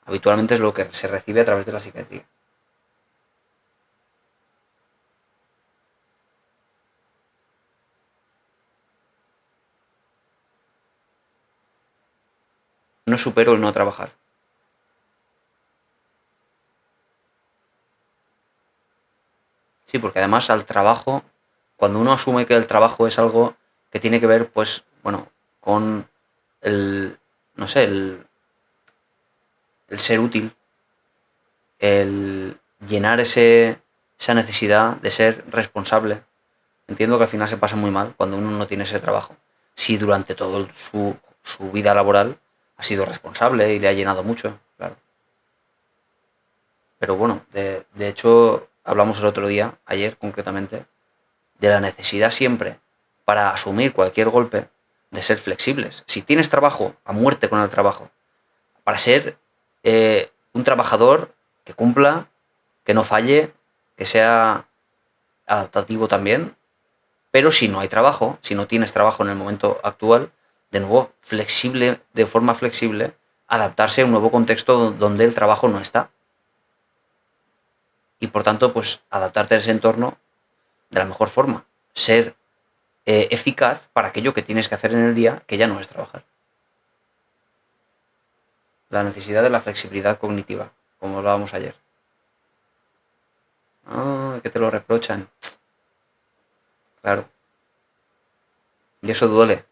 Habitualmente es lo que se recibe a través de la psiquiatría. No supero el no trabajar. Sí, porque además al trabajo, cuando uno asume que el trabajo es algo que tiene que ver, pues, bueno, con el, no sé, el ser útil, el llenar esa necesidad de ser responsable. Entiendo que al final se pasa muy mal cuando uno no tiene ese trabajo. Si durante toda su vida laboral ha sido responsable y le ha llenado mucho, claro. Pero bueno, de hecho, hablamos el otro día, ayer concretamente, de la necesidad siempre, para asumir cualquier golpe, de ser flexibles. Si tienes trabajo, a muerte con el trabajo, para ser un trabajador que cumpla, que no falle, que sea adaptativo también, pero si no hay trabajo, si no tienes trabajo en el momento actual, de nuevo, flexible, de forma flexible, adaptarse a un nuevo contexto donde el trabajo no está. Y por tanto, pues adaptarte a ese entorno de la mejor forma. Ser eficaz para aquello que tienes que hacer en el día, que ya no es trabajar. La necesidad de la flexibilidad cognitiva, como hablábamos ayer. Ah, que te lo reprochan. Claro. Y eso duele.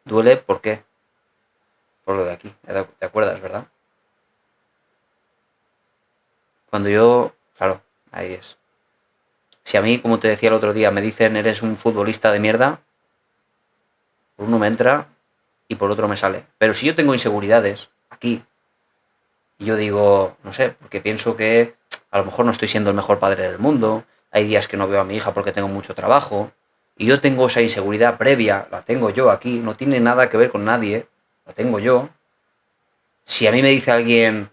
¿Duele por qué? Por lo de aquí. ¿Te acuerdas, verdad? Cuando yo... Claro, ahí es. Si a mí, como te decía el otro día, me dicen eres un futbolista de mierda, por uno me entra y por otro me sale. Pero si yo tengo inseguridades aquí, y yo digo, no sé, porque pienso que a lo mejor no estoy siendo el mejor padre del mundo, hay días que no veo a mi hija porque tengo mucho trabajo, y yo tengo esa inseguridad previa, la tengo yo aquí, no tiene nada que ver con nadie, la tengo yo. Si a mí me dice alguien,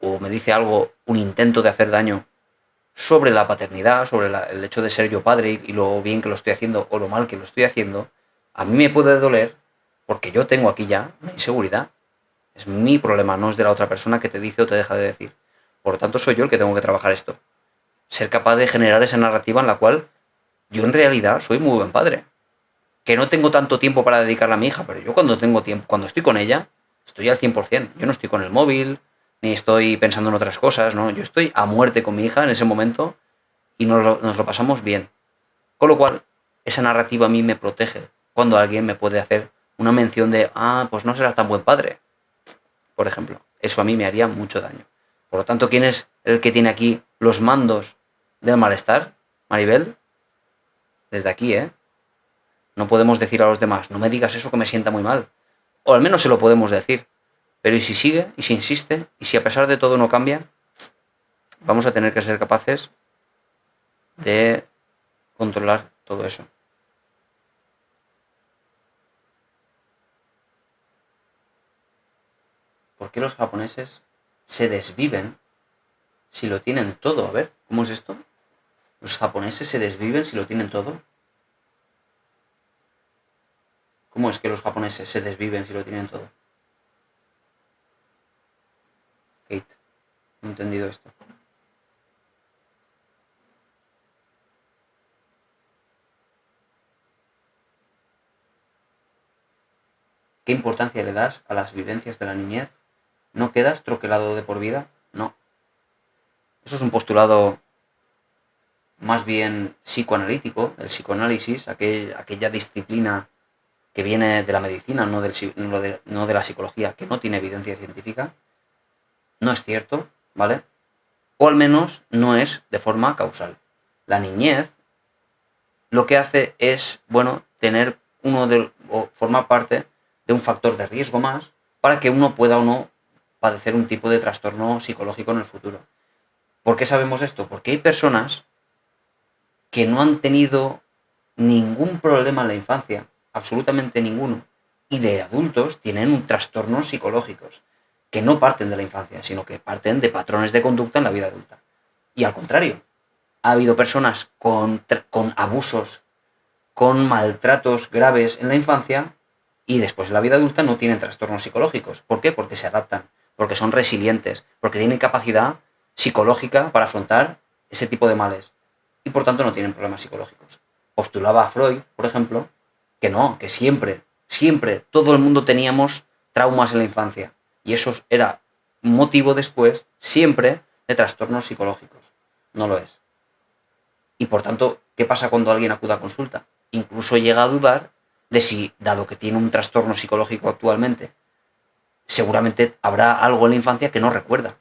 o me dice algo, un intento de hacer daño sobre la paternidad, sobre el hecho de ser yo padre y lo bien que lo estoy haciendo o lo mal que lo estoy haciendo, a mí me puede doler porque yo tengo aquí ya una inseguridad. Es mi problema, no es de la otra persona que te dice o te deja de decir. Por lo tanto, soy yo el que tengo que trabajar esto. Ser capaz de generar esa narrativa en la cual yo en realidad soy muy buen padre. Que no tengo tanto tiempo para dedicarle a mi hija, pero yo cuando tengo tiempo, cuando estoy con ella, estoy al 100%. Yo no estoy con el móvil, ni estoy pensando en otras cosas, ¿no? Yo estoy a muerte con mi hija en ese momento y nos lo pasamos bien. Con lo cual, esa narrativa a mí me protege cuando alguien me puede hacer una mención de, ah, pues no serás tan buen padre, por ejemplo. Eso a mí me haría mucho daño. Por lo tanto, ¿quién es el que tiene aquí los mandos del malestar? Maribel, desde aquí, ¿eh? No podemos decir a los demás, no me digas eso que me sienta muy mal. O al menos se lo podemos decir. Pero ¿y si sigue? ¿Y si insiste? ¿Y si a pesar de todo no cambia? Vamos a tener que ser capaces de controlar todo eso. ¿Por qué los japoneses se desviven si lo tienen todo? A ver, ¿cómo es esto? ¿Los japoneses se desviven si lo tienen todo? ¿Cómo es que los japoneses se desviven si lo tienen todo? Kate, no he entendido esto. ¿Qué importancia le das a las vivencias de la niñez? ¿No quedas troquelado de por vida? No. Eso es un postulado más bien psicoanalítico, el psicoanálisis, aquella disciplina que viene de la medicina, no de la psicología, que no tiene evidencia científica. No es cierto, ¿vale? O al menos no es de forma causal. La niñez lo que hace es, bueno, tener o formar parte de un factor de riesgo más para que uno pueda o no padecer un tipo de trastorno psicológico en el futuro. ¿Por qué sabemos esto? Porque hay personas que no han tenido ningún problema en la infancia, absolutamente ninguno, y de adultos tienen trastornos psicológicos que no parten de la infancia, sino que parten de patrones de conducta en la vida adulta. Y al contrario, ha habido personas con abusos, con maltratos graves en la infancia y después en la vida adulta no tienen trastornos psicológicos. ¿Por qué? Porque se adaptan, porque son resilientes, porque tienen capacidad psicológica para afrontar ese tipo de males y por tanto no tienen problemas psicológicos. Postulaba a Freud, por ejemplo, que no, que siempre, siempre, todo el mundo teníamos traumas en la infancia y eso era motivo después, siempre, de trastornos psicológicos. No lo es. Y por tanto, ¿qué pasa cuando alguien acude a consulta? Incluso llega a dudar de si, dado que tiene un trastorno psicológico actualmente, seguramente habrá algo en la infancia que no recuerda.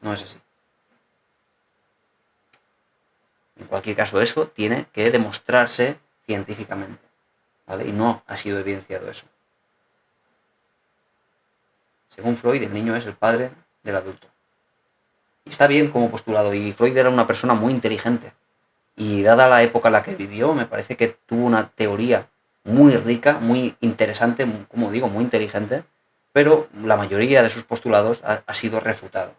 No es así. En cualquier caso, eso tiene que demostrarse científicamente, ¿vale? Y no ha sido evidenciado eso. Según Freud, el niño es el padre del adulto. Y está bien como postulado, y Freud era una persona muy inteligente. Y dada la época en la que vivió, me parece que tuvo una teoría muy rica, muy interesante, como digo, muy inteligente, pero la mayoría de sus postulados ha sido refutado.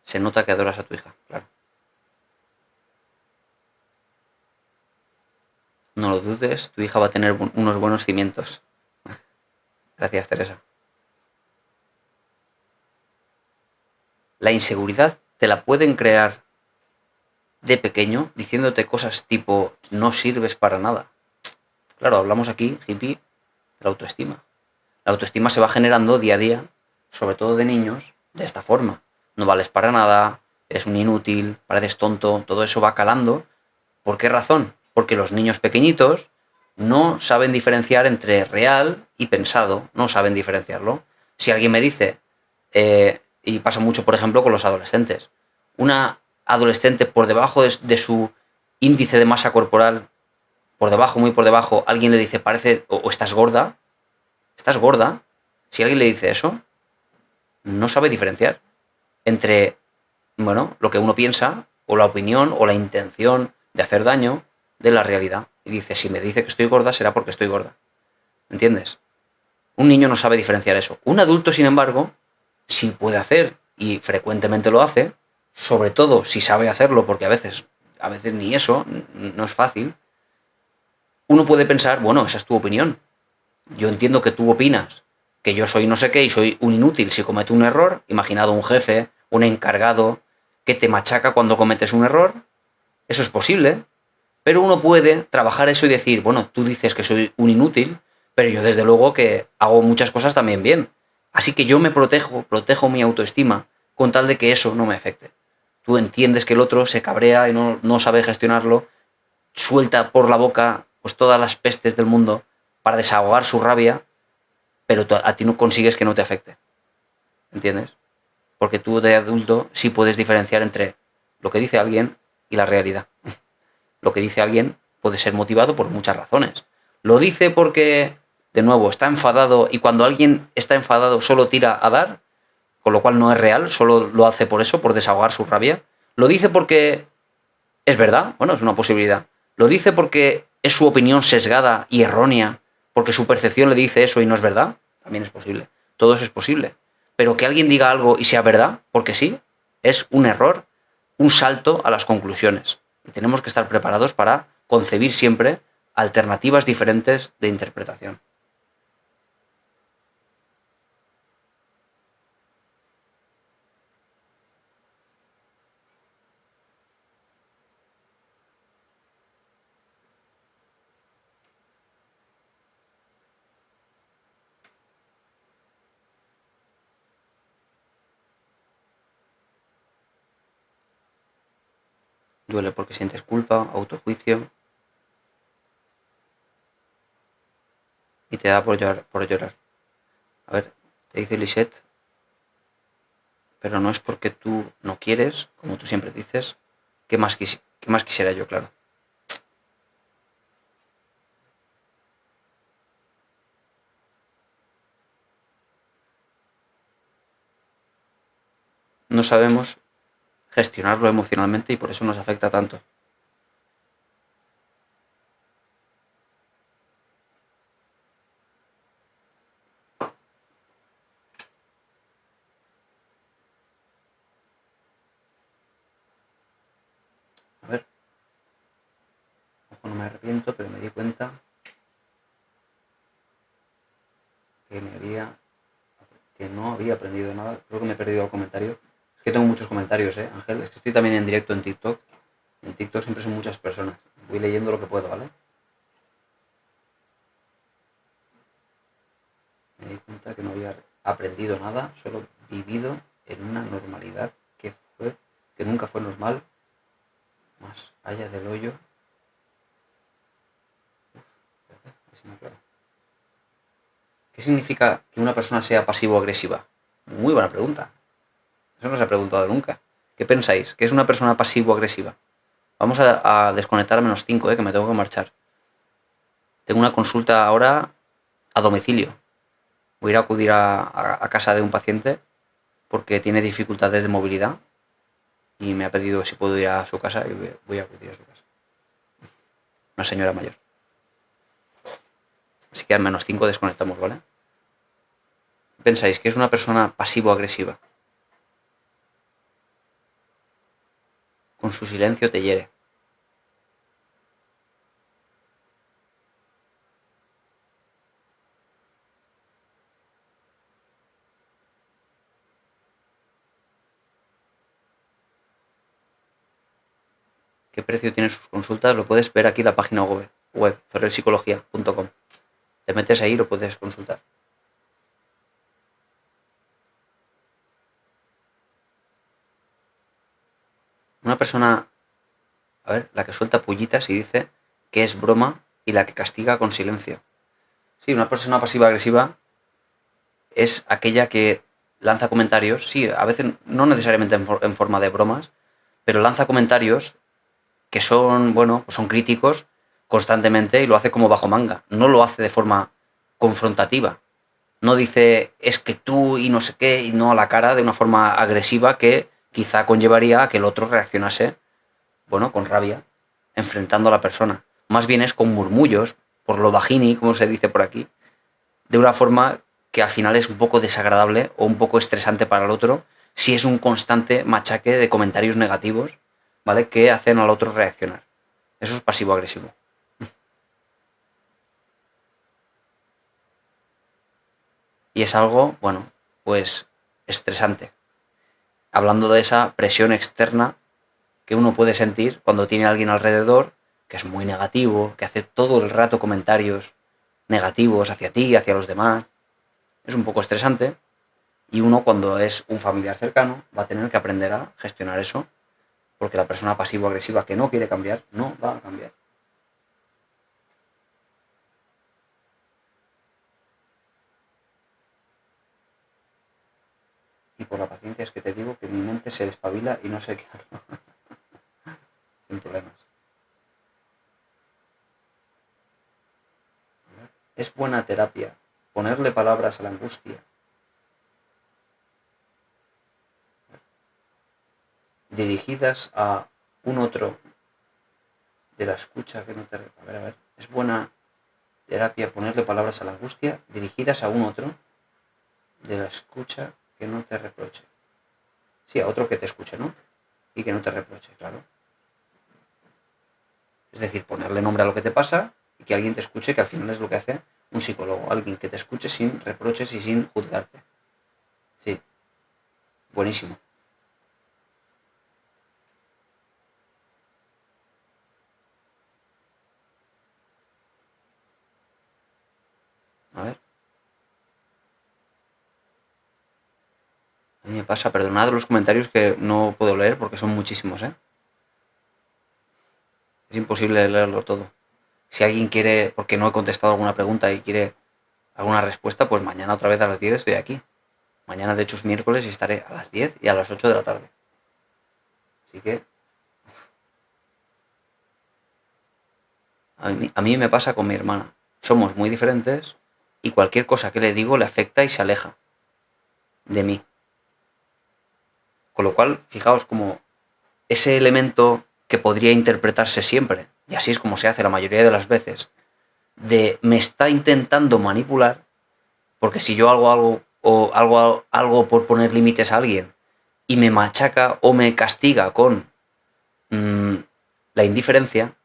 Se nota que adoras a tu hija, claro. No lo dudes, tu hija va a tener unos buenos cimientos. Gracias, Teresa. La inseguridad te la pueden crear de pequeño diciéndote cosas tipo no sirves para nada. Claro, hablamos aquí, hippie, de la autoestima. La autoestima se va generando día a día, sobre todo de niños, de esta forma. No vales para nada, eres un inútil, pareces tonto, todo eso va calando. ¿Por qué razón? Porque los niños pequeñitos no saben diferenciar entre real y pensado, no saben diferenciarlo. Si alguien me dice, y pasa mucho, por ejemplo, con los adolescentes, una adolescente por debajo de su índice de masa corporal, por debajo, muy por debajo, alguien le dice, parece, o estás gorda, si alguien le dice eso, no sabe diferenciar entre, bueno, lo que uno piensa, o la opinión, o la intención de hacer daño, de la realidad. Y dice, si me dice que estoy gorda, será porque estoy gorda. ¿Entiendes? Un niño no sabe diferenciar eso. Un adulto, sin embargo, sí puede hacer, y frecuentemente lo hace, sobre todo si sabe hacerlo, porque a veces ni eso, no es fácil, uno puede pensar, bueno, esa es tu opinión. Yo entiendo que tú opinas que yo soy no sé qué y soy un inútil si cometo un error. Imaginado un jefe, un encargado que te machaca cuando cometes un error. Eso es posible. Pero uno puede trabajar eso y decir, bueno, tú dices que soy un inútil, pero yo desde luego que hago muchas cosas también bien. Así que yo me protejo mi autoestima con tal de que eso no me afecte. Tú entiendes que el otro se cabrea y no sabe gestionarlo, suelta por la boca pues todas las pestes del mundo para desahogar su rabia, pero a ti no consigues que no te afecte. ¿Entiendes? Porque tú de adulto sí puedes diferenciar entre lo que dice alguien y la realidad. Lo que dice alguien puede ser motivado por muchas razones. Lo dice porque, de nuevo, está enfadado y cuando alguien está enfadado solo tira a dar, con lo cual no es real, solo lo hace por eso, por desahogar su rabia. Lo dice porque es verdad, bueno, es una posibilidad. Lo dice porque es su opinión sesgada y errónea, porque su percepción le dice eso y no es verdad, también es posible. Todo eso es posible. Pero que alguien diga algo y sea verdad, porque sí, es un error, un salto a las conclusiones. Y tenemos que estar preparados para concebir siempre alternativas diferentes de interpretación. Duele porque sientes culpa, autojuicio. y te da por llorar. A ver, te dice Lisette, pero no es porque tú no quieres, como tú siempre dices. ¿Qué más quisiera yo, claro? No sabemos gestionarlo emocionalmente y por eso nos afecta tanto. A ver, ojo, no me arrepiento, pero me di cuenta que no había aprendido nada. Creo que me he perdido el comentario. Es que tengo muchos comentarios, Ángel. Es que estoy también en directo en TikTok. En TikTok siempre son muchas personas. Voy leyendo lo que puedo, ¿vale? Me di cuenta que no había aprendido nada, solo vivido en una normalidad que nunca fue normal, más allá del hoyo. ¿Qué significa que una persona sea pasivo-agresiva? Muy buena pregunta. Eso no se ha preguntado nunca. ¿Qué pensáis? ¿Qué es una persona pasivo-agresiva? Vamos a desconectar a -5, que me tengo que marchar. Tengo una consulta ahora a domicilio. Voy a ir a acudir a casa de un paciente porque tiene dificultades de movilidad y me ha pedido si puedo ir a su casa y voy a acudir a su casa. Una señora mayor. Así que al -5 desconectamos, ¿vale? ¿Pensáis que es una persona pasivo-agresiva? Con su silencio te hiere. ¿Qué precio tienen sus consultas? Lo puedes ver aquí en la página web ferrerpsicología.com. Te metes ahí y lo puedes consultar. Una persona, a ver, la que suelta pullitas y dice que es broma y la que castiga con silencio. Sí, una persona pasiva-agresiva es aquella que lanza comentarios, sí, a veces no necesariamente en forma de bromas, pero lanza comentarios que son, bueno, pues son críticos constantemente y lo hace como bajo manga. No lo hace de forma confrontativa. No dice es que tú y no sé qué, y no a la cara de una forma agresiva que quizá conllevaría a que el otro reaccionase, bueno, con rabia, enfrentando a la persona. Más bien es con murmullos, por lo bajini, como se dice por aquí, de una forma que al final es un poco desagradable o un poco estresante para el otro si es un constante machaque de comentarios negativos, ¿vale? Que hacen al otro reaccionar. Eso es pasivo-agresivo. Y es algo, bueno, pues estresante. Hablando de esa presión externa que uno puede sentir cuando tiene a alguien alrededor que es muy negativo, que hace todo el rato comentarios negativos hacia ti, hacia los demás. Es un poco estresante y uno cuando es un familiar cercano va a tener que aprender a gestionar eso porque la persona pasivo-agresiva que no quiere cambiar no va a cambiar. Y por la paciencia es que te digo que mi mente se despabila y no sé qué hacer. Sin problemas. Es buena terapia ponerle palabras a la angustia, dirigidas a un otro de la escucha que no te... A ver, es buena terapia ponerle palabras a la angustia dirigidas a un otro de la escucha que no te reproche. Sí, a otro que te escuche, ¿no? Y que no te reproche, claro. Es decir, ponerle nombre a lo que te pasa y que alguien te escuche, que al final es lo que hace un psicólogo, alguien que te escuche sin reproches y sin juzgarte. Sí, buenísimo. A ver. A mí me pasa, perdonad los comentarios que no puedo leer porque son muchísimos, ¿eh? Es imposible leerlo todo. Si alguien quiere, porque no he contestado alguna pregunta y quiere alguna respuesta, pues mañana otra vez a las 10 estoy aquí. Mañana de hecho es miércoles y estaré a las 10 y a las 8 de la tarde. Así que a mí me pasa con mi hermana. Somos muy diferentes y cualquier cosa que le digo le afecta y se aleja de mí. Con lo cual, fijaos como ese elemento que podría interpretarse siempre, y así es como se hace la mayoría de las veces, de me está intentando manipular, porque si yo hago algo o algo por poner límites a alguien y me machaca o me castiga con la indiferencia,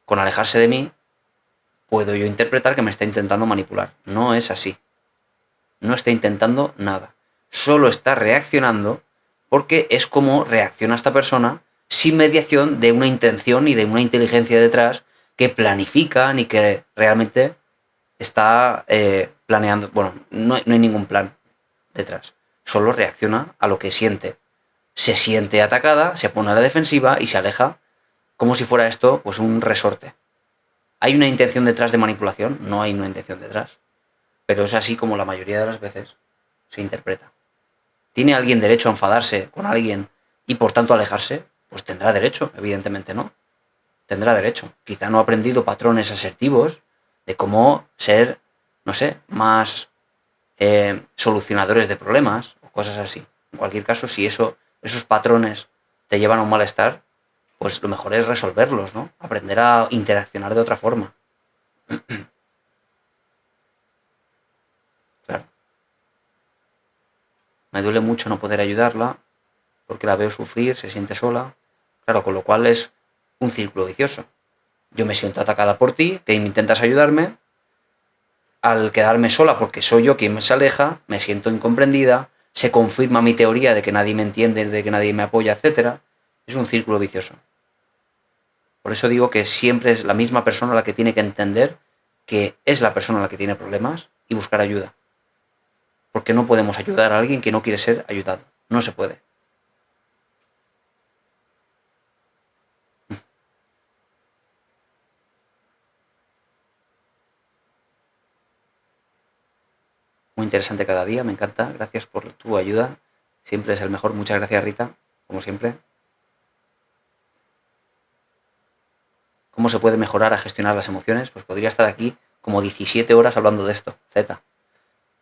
con alejarse de mí, puedo yo interpretar que me está intentando manipular. No es así. No está intentando nada. Solo está reaccionando porque es como reacciona esta persona sin mediación de una intención y de una inteligencia detrás que planifican y que realmente está planeando. Bueno, no hay ningún plan detrás. Solo reacciona a lo que siente. Se siente atacada, se pone a la defensiva y se aleja como si fuera esto pues un resorte. ¿Hay una intención detrás de manipulación? No hay una intención detrás. Pero es así como la mayoría de las veces se interpreta. ¿Tiene alguien derecho a enfadarse con alguien y por tanto alejarse? Pues tendrá derecho, evidentemente no. Tendrá derecho. Quizá no ha aprendido patrones asertivos de cómo ser, no sé, más solucionadores de problemas o cosas así. En cualquier caso, si esos patrones te llevan a un malestar, pues lo mejor es resolverlos, ¿no? Aprender a interaccionar de otra forma. Claro. Me duele mucho no poder ayudarla porque la veo sufrir, se siente sola. Claro, con lo cual es un círculo vicioso. Yo me siento atacada por ti, que intentas ayudarme. Al quedarme sola porque soy yo quien se aleja, me siento incomprendida, se confirma mi teoría de que nadie me entiende, de que nadie me apoya, etcétera. Es un círculo vicioso. Por eso digo que siempre es la misma persona la que tiene que entender que es la persona la que tiene problemas y buscar ayuda. Porque no podemos ayudar a alguien que no quiere ser ayudado. No se puede. Muy interesante cada día, me encanta. Gracias por tu ayuda. Siempre es el mejor. Muchas gracias, Rita, como siempre. ¿Cómo se puede mejorar a gestionar las emociones? Pues podría estar aquí como 17 horas hablando de esto, Z.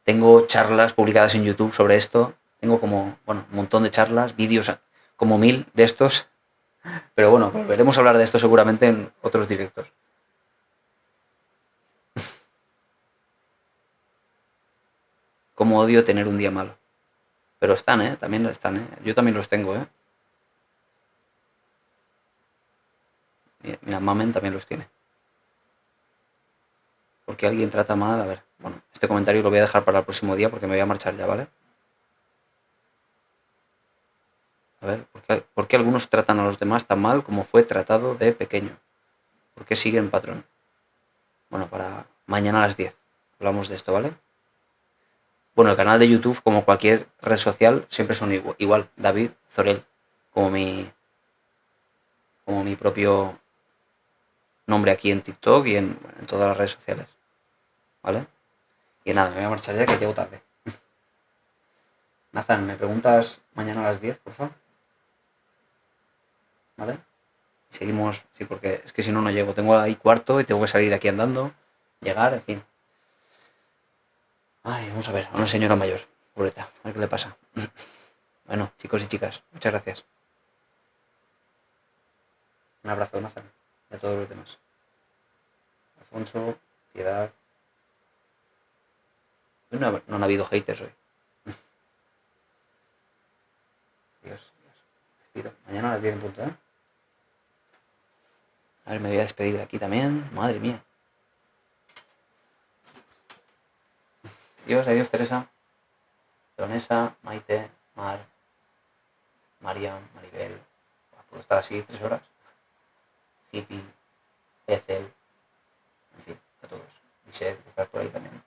Tengo charlas publicadas en YouTube sobre esto. Tengo como, bueno, un montón de charlas, vídeos, como 1000 de estos. Pero bueno, volveremos a hablar de esto seguramente en otros directos. Como odio tener un día malo. Pero están, ¿eh? También están, ¿eh? Yo también los tengo, ¿eh? Mira, Mamen también los tiene. Porque alguien trata mal, a ver. Bueno, este comentario lo voy a dejar para el próximo día porque me voy a marchar ya, ¿vale? A ver, ¿por qué algunos tratan a los demás tan mal como fue tratado de pequeño? ¿Por qué siguen patrón? Bueno, para mañana a las 10 hablamos de esto, ¿vale? Bueno, el canal de YouTube, como cualquier red social, siempre son igual. David Zorel, como mi propio nombre aquí en TikTok y en todas las redes sociales, ¿vale? Y nada, me voy a marchar ya que llego tarde. Nathan, ¿me preguntas mañana a las 10, por favor? ¿Vale? Seguimos, sí, porque es que si no, no llego. Tengo ahí cuarto y tengo que salir de aquí andando, llegar, en fin. Ay, vamos a ver, a una señora mayor, pobreta, a ver qué le pasa. Bueno, chicos y chicas, muchas gracias. Un abrazo, Nathan, y a todos los demás. Alfonso, Piedad. No han habido haters hoy. Dios, Dios. Despido. Mañana a las 10 en punto, ¿eh? A ver, me voy a despedir de aquí también. Madre mía. Adiós, Teresa. Leonesa, Maite, Mar, Mariam, Maribel. Puedo estar así 3 horas. Hippie, Ethel, en fin, a todos. Michelle, que está por ahí también.